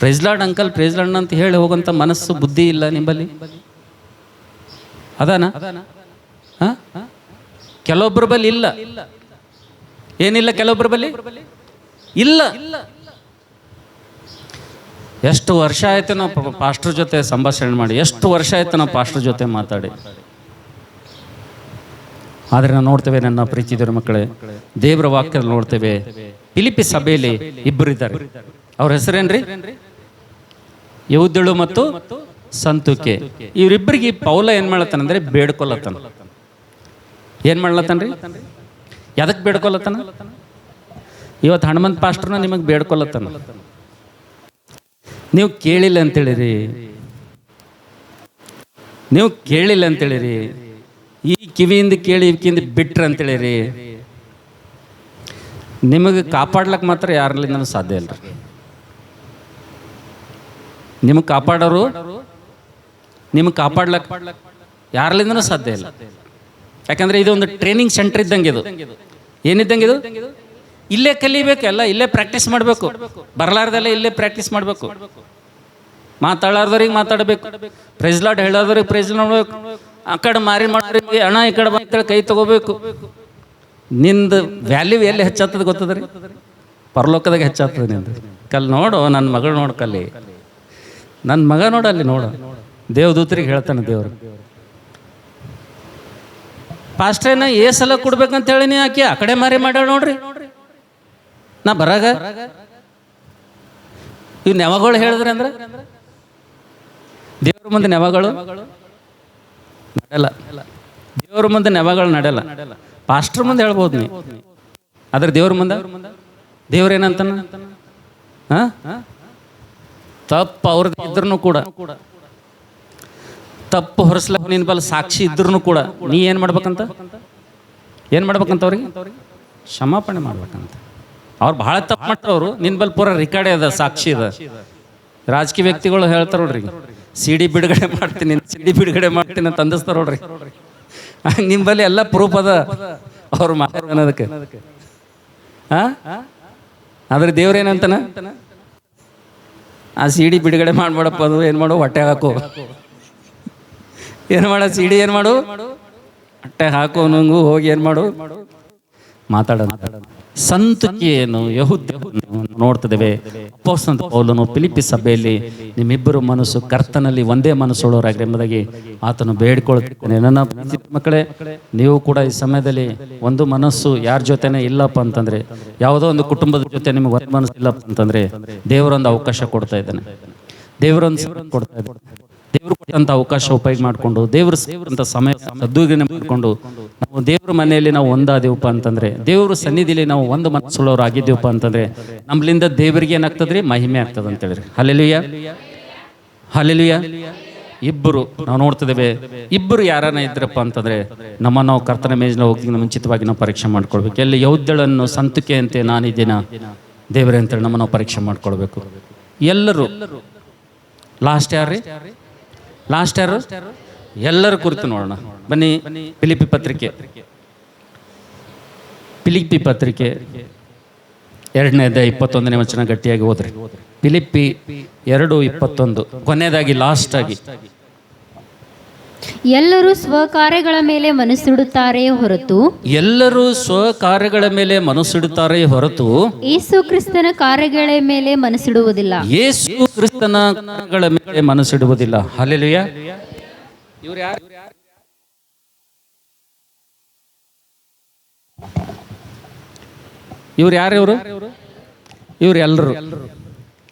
praise Lord uncle, praise Lord ಅಂತ ಹೇಳಿ ಹೋಗೋಂಥ ಮನಸ್ಸು ಬುದ್ಧಿ ಇಲ್ಲ ನಿಮ್ಮಲ್ಲಿ. ಅದಾನ? ಕೆಲವೊಬ್ಬರ ಬಲ್ಲಿ ಇಲ್ಲ. ಏನಿಲ್ಲ ಕೆಲವೊಬ್ಬರ ಬಲ್ಲಿ ಇಲ್ಲ. ಎಷ್ಟು ವರ್ಷ ಆಯ್ತು ನಾವು ಪಾಸ್ಟರ್ ಜೊತೆ ಸಂಭಾಷಣೆ ಮಾಡಿ, ಎಷ್ಟು ವರ್ಷ ಆಯ್ತು ನಾವು ಪಾಸ್ಟರ್ ಜೊತೆ ಮಾತಾಡಿ. ಆದರೆ ನಾವು ನೋಡ್ತೇವೆ, ನನ್ನ ಪ್ರೀತಿದರ ಮಕ್ಕಳೇ, ದೇವರ ವಾಕ್ಯದಲ್ಲಿ ನೋಡ್ತೇವೆ, ಫಿಲಿಪ್ಪಿ ಸಭೆಯಲ್ಲಿ ಇಬ್ಬರು ಇದ್ದಾರೆ. ಅವ್ರ ಹೆಸರೇನ್ರಿ? ಯೆಹೂದ್ಯಳು ಮತ್ತು ಸಂತುಕೆ. ಇವರಿಬ್ಬರಿಗೆ ಪೌಲ ಏನ್ ಮಾಡ್ಲತ್ತಾನಂದ್ರೆ ಬೇಡ್ಕೊಲತ್ತಾನ. ಏನ್ ಮಾಡ್ಲತ್ತಾನ್ರಿ? ಎದಕ್ಕೆ ಬೇಡ್ಕೊಲತ್ತಾನ? ಇವತ್ತು ಹನುಮಂತ ಪಾಸ್ಟರ್ನ ನಿಮಗೆ ಬೇಡ್ಕೊಲತ್ತಾನ. ನೀವು ಕೇಳಿಲ್ಲ ಅಂತೇಳಿರಿ, ನೀವು ಕೇಳಿಲ್ಲ ಅಂತೇಳಿರಿ, ಈ ಕಿವಿಯಿಂದ ಕೇಳಿ ಕಿವಿಯಿಂದ ಬಿಟ್ರ ಅಂತೇಳಿರಿ, ನಿಮಗೆ ಕಾಪಾಡ್ಲಕ್ಕೆ ಮಾತ್ರ ಯಾರಲ್ಲಿಂದ ಸಾಧ್ಯ ಇಲ್ಲ. ನಿಮಗೆ ಕಾಪಾಡೋರು ನಿಮಗೆ ಕಾಪಾಡ್ಲಕ್ಕೆ ಯಾರಲ್ಲಿಂದನೂ ಸಾಧ್ಯ ಇಲ್ಲ. ಯಾಕಂದ್ರೆ ಇದು ಒಂದು ಟ್ರೈನಿಂಗ್ ಸೆಂಟರ್ ಇದ್ದಂಗೆ. ಇದು ಏನಿದ್ದಂಗೆ? ಇದು ಇಲ್ಲೇ ಕಲಿಬೇಕು, ಎಲ್ಲ ಇಲ್ಲೇ ಪ್ರಾಕ್ಟೀಸ್ ಮಾಡಬೇಕು. ಬರಲಾರ್ದೆಲ್ಲ ಇಲ್ಲೇ ಪ್ರಾಕ್ಟೀಸ್ ಮಾಡಬೇಕು. ಮಾತಾಡೋರಿಗೆ ಮಾತಾಡಬೇಕು, ಪ್ರೈಸ್ ಲಾರ್ಡ್ ಹೇಳೋದ್ರಿಗೆ ಪ್ರೈಸ್ ಮಾಡಬೇಕು, ಆ ಕಡೆ ಮಾರಿ ಮಾಡೋರಿಗೆ ಹಣ ಈ ಕಡೆ ಬಂತೇಳಿ ಕೈ ತಗೋಬೇಕು. ನಿಂದು ವ್ಯಾಲ್ಯೂ ಎಲ್ಲಿ ಹೆಚ್ಚಾಗ್ತದೆ ಗೊತ್ತದ್ರಿ? ಪರಲೋಕದಾಗ ಹೆಚ್ಚಾಗ್ತದೆ ನಿಂದು. ಕಲ್ಲಿ ನೋಡು, ನನ್ನ ಮಗಳು ನೋಡು, ಕಲ್ಲಿ ನನ್ನ ಮಗ ನೋಡು, ಅಲ್ಲಿ ನೋಡು, ದೇವದೂತರಿಗೆ ಹೇಳ್ತಾನೆ ದೇವರು. ಪಾಸ್ಟ್ರೇನ ಸಲ ಕೊಡ್ಬೇಕಂತ ಹೇಳಿನಿ, ಆಕೆ ಆ ಕಡೆ ಮಾರಿ ಮಾಡ್ಯಾಳ ನೋಡ್ರಿ. ನಾ ಬರಾಗ ಇವ್ ನೆವಗಳು ಹೇಳಿದ್ರಿ ಅಂದ್ರೆ ದೇವ್ರ ಮುಂದೆ ನೆವಗಳು ನಡೆಯಲ್ಲ. ದೇವ್ರ ಮುಂದೆ ನೆವಗಳು ನಡೆಯಲ್ಲ. ಪಾಸ್ಟರ್ ಮುಂದೆ ಹೇಳ್ಬೋದು ನೀ, ಆದ್ರೆ ದೇವ್ರ ಮುಂದೆ ದೇವ್ರೇನಂತಾನ? ತಪ್ಪು ಅವ್ರದ್ದು ಇದ್ರೂ ಕೂಡ, ತಪ್ಪು ಹೊರಸ್ಲಕ್ಕ ನಿನ್ ಬಲ್ ಸಾಕ್ಷಿ ಇದ್ರೂ ಕೂಡ ನೀ ಏನು ಮಾಡ್ಬೇಕಂತ? ಏನು ಮಾಡ್ಬೇಕಂತ? ಅವ್ರಿಗೆ ಕ್ಷಮಾಪಣೆ ಮಾಡ್ಬೇಕಂತ. ಅವ್ರು ಭಾಳ ತಪ್ಪು ಮಾಡ್ತಾವ್ರು, ನಿನ್ ಬಲ್ ಪೂರ ರಿಕಾರ್ಡೇ ಅದ, ಸಾಕ್ಷಿ ಅದ. ರಾಜಕೀಯ ವ್ಯಕ್ತಿಗಳು ಹೇಳ್ತಾರ ನೋಡ್ರಿ, CD ಬಿಡುಗಡೆ ಮಾಡ್ತೀನಿ, CD ಬಿಡುಗಡೆ ಮಾಡ್ತೀನಿ ಅಂತ ಅಂದಿಸ್ತಾರ ನೋಡ್ರಿ. ನಿಮ್ಮ ಬಲ್ಲಿ ಎಲ್ಲ ಪ್ರೂಫ್ ಅದ ಅವ್ರು ಮಾಡೋದಕ್ಕೆ. ಆದ್ರೆ ದೇವ್ರೇನಂತಾನ? ಆ CD ಬಿಡುಗಡೆ ಮಾಡ್ಬೇಡಪ್ಪ, ಅದು ಏನು ಮಾಡು, ಹೊಟ್ಟೆ ಹಾಕು. ಏನು ಮಾಡ? CD ಏನು ಮಾಡು, ಹೊಟ್ಟೆ ಹಾಕು. ನಂಗು ಹೋಗಿ ಏನು ಮಾಡು, ಮಾತಾಡೋಣ. ಸಂತುಕೆಯನ್ನು ಯೆಹೂದ್ಯರನ್ನು ನೋಡ್ತಿದ್ದೇವೆ. ಅಪೊಸ್ತಲನಾದ ಪೌಲನು ಫಿಲಿಪ್ಪಿ ಸಭೆಯಲ್ಲಿ ನಿಮ್ಮಿಬ್ಬರು ಮನಸ್ಸು ಕರ್ತನಲ್ಲಿ ಒಂದೇ ಮನಸ್ಸುಳ್ಳವರಾಗಿ ಎಂಬುದಾಗಿ ಆತನು ಬೇಡಿಕೊಳ್ಳುತ್ತಾನೆ. ನನ್ನ ಮಕ್ಕಳೇ, ನೀವು ಕೂಡ ಈ ಸಮಯದಲ್ಲಿ ಒಂದು ಮನಸ್ಸು ಯಾರ ಜೊತೆನೇ ಇಲ್ಲಪ್ಪ ಅಂತಂದ್ರೆ, ಯಾವುದೋ ಒಂದು ಕುಟುಂಬದ ಜೊತೆ ನಿಮಗೆ ಒಂದು ಮನಸ್ಸು ಇಲ್ಲಪ್ಪ ಅಂತಂದ್ರೆ, ದೇವರೊಂದು ಅವಕಾಶ ಕೊಡ್ತಾ ಇದ್ದಾನೆ. ದೇವರೊಂದು ಕೊಡ್ತಾ ಇದ್ದಾನೆ. ದೇವರು ಕೊಟ್ಟಂತ ಅವಕಾಶ ಉಪಯೋಗ ಮಾಡಿಕೊಂಡು, ದೇವರು ಸೇವಂತ ಸಮಯ ಸದ್ದುಗಣೆ ಮಾಡಿಕೊಂಡು ನಾವು ದೇವ್ರ ಮನೆಯಲ್ಲಿ ನಾವು ಒಂದಾದೇವಪ್ಪ ಅಂತಂದ್ರೆ, ದೇವ್ರ ಸನ್ನಿಧಿಲಿ ನಾವು ಒಂದು ಮನಸ್ಸುಳ್ಳವ್ರು ಆಗಿದ್ದೀವಪ್ಪ ಅಂತಂದ್ರೆ, ನಮ್ಲಿಂದ ದೇವರಿಗೆ ಏನಾಗ್ತದ್ರಿ? ಮಹಿಮೆ ಆಗ್ತದೆ ಅಂತ ಹೇಳ್ರಿ. Hallelujah, hallelujah. ಇಬ್ಬರು ನಾವು ನೋಡ್ತಿದ್ದೇವೆ, ಇಬ್ಬರು ಯಾರನ್ನ ಇದ್ರಪ್ಪ ಅಂತಂದ್ರೆ ನಾವು ಕರ್ತನ ಮೇಜಿನ ಹೋಗಿ ಮುಂಚಿತವಾಗಿ ನಾವು ಪರೀಕ್ಷೆ ಮಾಡ್ಕೊಳ್ಬೇಕು. ಎಲ್ಲಿ ಯೆಹೂದ್ಯಳನ್ನು ಸಂತುಕೆ ಅಂತೆ ನಾನಿದ್ದೀನ ದೇವರೇ ಅಂತೇಳಿ ನಾವು ಪರೀಕ್ಷೆ ಮಾಡ್ಕೊಳ್ಬೇಕು. ಎಲ್ಲರೂ ಲಾಸ್ಟ್ ಯಾರ್ರಿ? ಲಾಸ್ಟ್ ಯಾರು? ಎಲ್ಲರ ಕುರಿತು ನೋಡೋಣ ಬನ್ನಿ. ಫಿಲಿಪ್ಪಿ ಪತ್ರಿಕೆ, ಫಿಲಿಪ್ಪಿ ಪತ್ರಿಕೆ 2ನೇ ಅಧ್ಯಾಯ 21ನೇ ವಚನ ಗಟ್ಟಿಯಾಗಿ ಓದ್ರಿ. ಫಿಲಿಪ್ಪಿ 2:21 ಕೊನೆಯದಾಗಿ, ಲಾಸ್ಟ್ ಆಗಿ. ಎಲ್ಲರೂ ಸ್ವಕಾರ್ಯಗಳ ಮೇಲೆ ಮನಸ್ಸಿಡುತ್ತಾರೆಯೇ ಹೊರತು, ಎಲ್ಲರೂ ಸ್ವಕಾರ್ಯಗಳ ಮೇಲೆ ಮನಸ್ಸಿಡುತ್ತಾರೆ ಹೊರತು ಯೇಸು ಕ್ರಿಸ್ತನ ಕಾರ್ಯಗಳ ಮೇಲೆ ಮನಸ್ಸಿಡುವುದಿಲ್ಲ. ಯೇಸು ಕ್ರಿಸ್ತನ ಕಾರ್ಯಗಳ ಮೇಲೆ ಮನಸ್ಸಿಡುವುದಿಲ್ಲ. ಹಲ್ಲೆಲೂಯಾ. ಇವ್ರು ಯಾರು? ಇವ್ರು ಯಾರು? ಇವ್ರು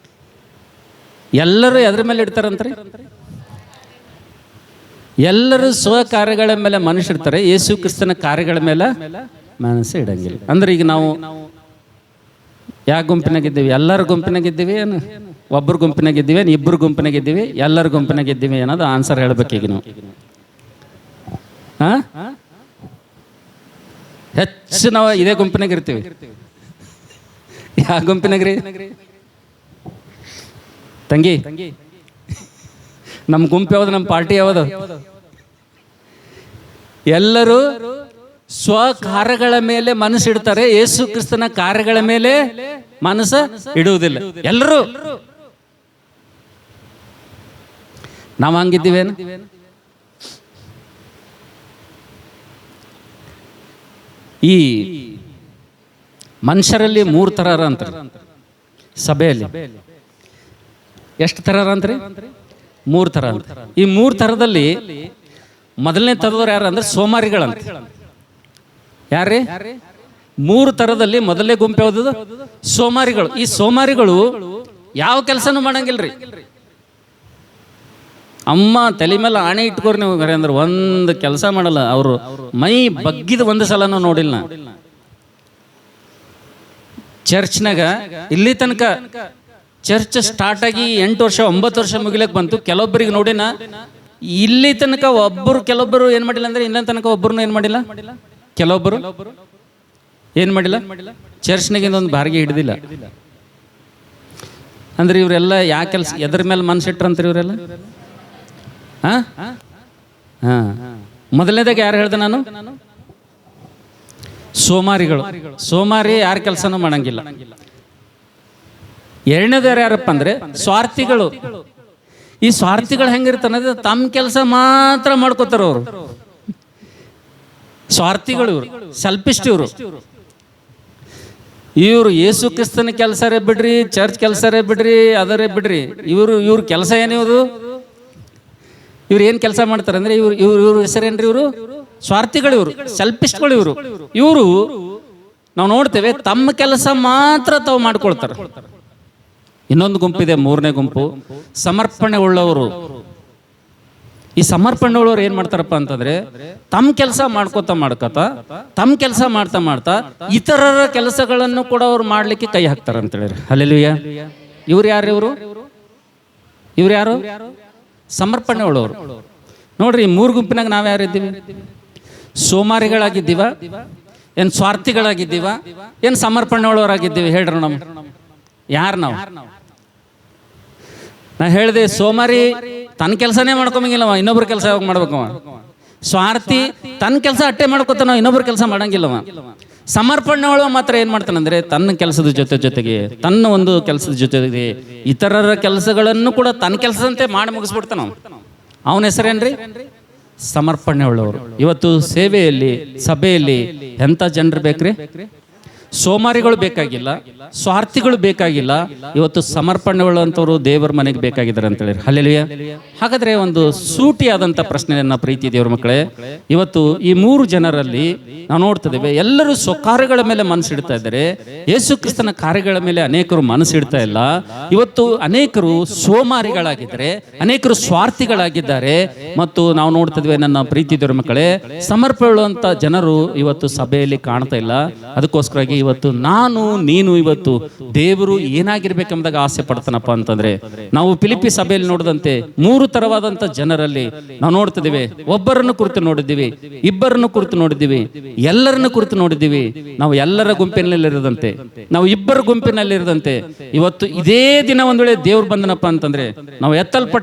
ಎಲ್ಲರೂ ಎದ್ರ ಮೇಲೆ ಇಡ್ತಾರಂತ್ರಿ? ಎಲ್ಲರೂ ಸ್ವಕಾರ್ಯಗಳ ಮೇಲೆ ಮನಸ್ಸಿಡ್ತಾರೆ, ಯೇಸು ಕ್ರಿಸ್ತನ ಕಾರ್ಯಗಳ ಮೇಲೆ ಮನಸ್ಸು ಇಡಂಗಿಲ್ಲ. ಅಂದ್ರೆ ಈಗ ನಾವು ಯಾವ ಗುಂಪಿನಾಗಿದ್ದೀವಿ? ಎಲ್ಲರ ಗುಂಪಿನಾಗಿದ್ದೀವಿ ಏನು? ಒಬ್ಬರು ಗುಂಪಿನಾಗಿದ್ದೀವಿ ಏನು? ಇಬ್ಬರು ಗುಂಪಿನಾಗಿದ್ದೀವಿ? ಎಲ್ಲರ ಗುಂಪಿನಾಗಿದ್ದೀವಿ ಅನ್ನೋದು ಆನ್ಸರ್ ಹೇಳ್ಬೇಕೀಗ ನೀವು. ಹಾಂ, ಹೆಚ್ಚು ನಾವು ಇದೇ ಗುಂಪಿನಾಗ ಇರ್ತೀವಿ. ಯಾವ ಗುಂಪಿನಾಗ್ರಿ ತಂಗಿ? ನಮ್ಮ ಗುಂಪು ಯಾವುದು? ನಮ್ಮ ಪಾರ್ಟಿ ಯಾವುದು? ಎಲ್ಲರೂ ಸ್ವಕಾರ್ಯಗಳ ಮೇಲೆ ಮನಸ್ಸಿಡ್ತಾರೆ, ಯೇಸು ಕ್ರಿಸ್ತನ ಕಾರ್ಯಗಳ ಮೇಲೆ ಮನಸ್ಸು ಇಡುವುದಿಲ್ಲ. ಎಲ್ಲರೂ ನಾವು ಹಂಗಿದ್ದೀವೇನು? ಈ ಮನುಷ್ಯರಲ್ಲಿ 3 ಥರ ಅಂತಾರೆ ಸಭೆಯಲ್ಲಿ. ಎಷ್ಟು ಥರ ಅಂತ್ರಿ? 3 ಥರ ಅಂತ. ಈ 3 ಥರದಲ್ಲಿ ಮೊದಲನೇ ಥರದವ್ರು ಯಾರು ಅಂದ್ರೆ ಸೋಮಾರಿಗಳಂತ. ಯಾರ್ರೀ? 3 ಥರದಲ್ಲಿ ಮೊದಲನೇ ಗುಂಪು ಯಾವುದು? ಸೋಮಾರಿಗಳು. ಈ ಸೋಮಾರಿಗಳು ಯಾವ ಕೆಲಸನೂ ಮಾಡಂಗಿಲ್ರಿ. ಅಮ್ಮ ತಲೆ ಮೇಲೆ ಆಣೆ ಇಟ್ಕೋರಿ ನೀವು ಅಂದ್ರೆ ಒಂದು ಕೆಲಸ ಮಾಡಲ್ಲ ಅವರು. ಮೈ ಬಗ್ಗಿದ ಒಂದು ಸಲನೂ ನೋಡಿಲ್ಲ. ಚರ್ಚ್ನಾಗ ಇಲ್ಲಿ ತನಕ ಚರ್ಚ್ ಸ್ಟಾರ್ಟ್ ಆಗಿ 8 ವರ್ಷ 9 ವರ್ಷ ಮುಗಿಲಕ್ಕೆ ಬಂತು. ಕೆಲವೊಬ್ಬರಿಗೆ ನೋಡಿನ ಇಲ್ಲಿ ತನಕ ಕೆಲವೊಬ್ಬರು ಏನು ಮಾಡಿಲ್ಲ ಅಂದ್ರೆ ಇಲ್ಲ ತನಕ ಒಬ್ಬರು ಏನು ಮಾಡಿಲ್ಲ. ಕೆಲವೊಬ್ಬರು ಏನು ಮಾಡಿಲ್ಲ, ಚರ್ಚ್ನಾಗಿಂದ ಒಂದು ಬಾರಿಗೆ ಹಿಡ್ದಿಲ್ಲ. ಅಂದ್ರೆ ಇವರೆಲ್ಲ ಯಾ ಕೆಲಸ ಎದ್ರ ಮೇಲೆ ಮನಸ್ಸಿಟ್ರಂತಾರೆ ಇವರೆಲ್ಲ? ಹಾಂ ಹಾಂ. ಮೊದಲನೇದಾಗ ಯಾರು ಹೇಳ್ದೆ ನಾನು? ಸೋಮಾರಿಗಳು. ಸೋಮಾರಿ ಯಾರ ಕೆಲಸನೂ ಮಾಡಂಗಿಲ್ಲ. ಎರಡನೇದಾರು ಯಾರಪ್ಪ ಅಂದ್ರೆ ಸ್ವಾರ್ಥಿಗಳು. ಈ ಸ್ವಾರ್ಥಿಗಳು ಹೆಂಗಿರ್ತಾನಂದ್ರೆ ತಮ್ಮ ಕೆಲಸ ಮಾತ್ರ ಮಾಡ್ಕೋತಾರ ಅವರು. ಸ್ವಾರ್ಥಿಗಳು ಇವರು, ಸೆಲ್ಫಿಸ್ಟ್ ಇವರು. ಇವರು ಯೇಸು ಕ್ರಿಸ್ತನ ಕೆಲಸರೇ ಬಿಡ್ರಿ, ಚರ್ಚ್ ಕೆಲಸರೇ ಬಿಡ್ರಿ, ಅದರೇ ಬಿಡ್ರಿ. ಇವ್ರ ಕೆಲಸ ಏನಿವರು? ಇವ್ರು ಏನು ಕೆಲಸ ಮಾಡ್ತಾರೆ ಅಂದ್ರೆ ಇವ್ರ ಹೆಸರೇನ್ರಿ? ಇವರು ಸ್ವಾರ್ಥಿಗಳು, ಇವರು ಸೆಲ್ಫಿಸ್ಟ್ಗಳು. ಇವರು ನಾವು ನೋಡ್ತೇವೆ ತಮ್ಮ ಕೆಲಸ ಮಾತ್ರ ತಾವು ಮಾಡ್ಕೊಳ್ತಾರೆ. ಇನ್ನೊಂದು ಗುಂಪಿದೆ, 3ನೇ ಗುಂಪು, ಸಮರ್ಪಣೆ ಉಳ್ಳವರು. ಈ ಸಮರ್ಪಣೆ ಉಳ್ಳವರು ಏನ್ ಮಾಡ್ತಾರಪ್ಪ ಅಂತಂದ್ರೆ ತಮ್ಮ ಕೆಲಸ ಮಾಡ್ಕೋತ ತಮ್ಮ ಕೆಲಸ ಮಾಡ್ತಾ ಇತರರ ಕೆಲಸಗಳನ್ನು ಕೂಡ ಅವ್ರು ಮಾಡ್ಲಿಕ್ಕೆ ಕೈ ಹಾಕ್ತಾರ ಅಂತ ಹೇಳಿ. ಹಲ್ಲೆಲೂಯಾ. ಇವ್ರು ಯಾರು? ಇವ್ರು ಯಾರು? ಸಮರ್ಪಣೆ ಉಳ್ಳವರು. ನೋಡ್ರಿ, 3 ಗುಂಪಿನಾಗ ನಾವ್ ಯಾರಿದ್ದೀವಿ? ಸೋಮಾರಿಗಳಾಗಿದ್ದೀವ, ಏನ್ ಸ್ವಾರ್ಥಿಗಳಾಗಿದ್ದೀವ, ಏನ್ ಸಮರ್ಪಣೆ ಉಳ್ಳವರಾಗಿದ್ದೀವಿ? ಹೇಳ್ರಿ ನಮ್ಮ ಯಾರು ನಾವು? ನಾ ಹೇಳಿದೆ, ಸೋಮಾರಿ ತನ್ನ ಕೆಲಸನೇ ಮಾಡ್ಕೊಂಬಂಗಿಲ್ಲವ, ಇನ್ನೊಬ್ರ ಕೆಲಸ ಯಾವಾಗ ಮಾಡ್ಬೇಕವ. ಸ್ವಾರ್ಥಿ ತನ್ನ ಕೆಲಸ ಅಟ್ಟೆ ಮಾಡ್ಕೋತಾನ, ಇನ್ನೊಬ್ರ ಕೆಲಸ ಮಾಡಂಗಿಲ್ಲವ. ಸಮರ್ಪಣೆ ಒಳವ ಮಾತ್ರ ಏನ್ ಮಾಡ್ತಾನಂದ್ರೆ ತನ್ನ ಕೆಲಸದ ಜೊತೆಗೆ ತನ್ನ ಒಂದು ಕೆಲಸದ ಜೊತೆಗೆ ಇತರರ ಕೆಲಸಗಳನ್ನು ಕೂಡ ತನ್ನ ಕೆಲಸದಂತೆ ಮಾಡಿ ಮುಗಿಸ್ಬಿಡ್ತಾನ. ಅವನ ಹೆಸರೇನ್ರಿ? ಸಮರ್ಪಣೆ ಉಳ್ಳವರು. ಇವತ್ತು ಸೇವೆಯಲ್ಲಿ, ಸಭೆಯಲ್ಲಿ ಎಂಥ ಜನರು ಬೇಕ್ರಿ? ಸೋಮಾರಿಗಳು ಬೇಕಾಗಿಲ್ಲ, ಸ್ವಾರ್ಥಿಗಳು ಬೇಕಾಗಿಲ್ಲ. ಇವತ್ತು ಸಮರ್ಪಣೆ ಉಳ್ಳಂಥವ್ರು ದೇವರ ಮನೆಗೆ ಬೇಕಾಗಿದ್ದಾರೆ ಅಂತ ಹೇಳಿ. ಹಲ್ಲೆಲೂಯಾ. ಹಾಗಾದ್ರೆ ಒಂದು ಸೂಟಿಯಾದಂಥ ಪ್ರಶ್ನೆಯನ್ನ ಪ್ರೀತಿ ದೇವರ ಮಕ್ಕಳೇ, ಇವತ್ತು ಈ 3 ಜನರಲ್ಲಿ ನಾವು ನೋಡ್ತಿದ್ದೇವೆ, ಎಲ್ಲರೂ ಸ್ವಕಾರ್ಯಗಳ ಮೇಲೆ ಮನಸ್ಸಿಡ್ತಾ ಇದ್ದಾರೆ. ಯೇಸು ಕ್ರಿಸ್ತನ ಕಾರ್ಯಗಳ ಮೇಲೆ ಅನೇಕರು ಮನಸ್ಸಿಡ್ತಾ ಇಲ್ಲ. ಇವತ್ತು ಅನೇಕರು ಸೋಮಾರಿಗಳಾಗಿದ್ದಾರೆ, ಅನೇಕರು ಸ್ವಾರ್ಥಿಗಳಾಗಿದ್ದಾರೆ. ಮತ್ತು ನಾವು ನೋಡ್ತಿದ್ವಿ ನನ್ನ ಪ್ರೀತಿ ದೇವರ ಮಕ್ಕಳೇ, ಸಮರ್ಪಣೆ ಉಳ್ಳುವಂಥ ಜನರು ಇವತ್ತು ಸಭೆಯಲ್ಲಿ ಕಾಣ್ತಾ ಇಲ್ಲ. ಅದಕ್ಕೋಸ್ಕರಾಗಿ ಇವತ್ತು ನಾನು ನೀನು ಇವತ್ತು ದೇವರು ಏನಾಗಿರ್ಬೇಕೆಂಬುದಾಗ ಆಸೆ ಪಡ್ತಾನಪ್ಪ ಅಂತಂದ್ರೆ, ನಾವು ಫಿಲಿಪ್ಪಿ ಸಭೆಯಲ್ಲಿ ನೋಡಿದಂತೆ 3 ತರವಾದಂತ ಜನರಲ್ಲಿ ನಾವು ನೋಡ್ತಿದ್ದೀವಿ. ಒಬ್ಬರನ್ನು ಕುರಿತು ನೋಡಿದ್ದೀವಿ, ಇಬ್ಬರನ್ನು ಕುರಿತು ನೋಡಿದ್ದೀವಿ, ಎಲ್ಲರನ್ನು ಕುರಿತು ನೋಡಿದ್ದೀವಿ. ನಾವು ಎಲ್ಲರ ಗುಂಪಿನಲ್ಲಿರದಂತೆ, ನಾವು ಇಬ್ಬರ ಗುಂಪಿನಲ್ಲಿರದಂತೆ ಇವತ್ತು ಇದೇ ದಿನ ಒಂದ್ ವೇಳೆ ದೇವ್ರು ಬಂದನಪ್ಪ ಅಂತಂದ್ರೆ ನಾವು ಎತ್ತಲ್ಪಟ್ಟ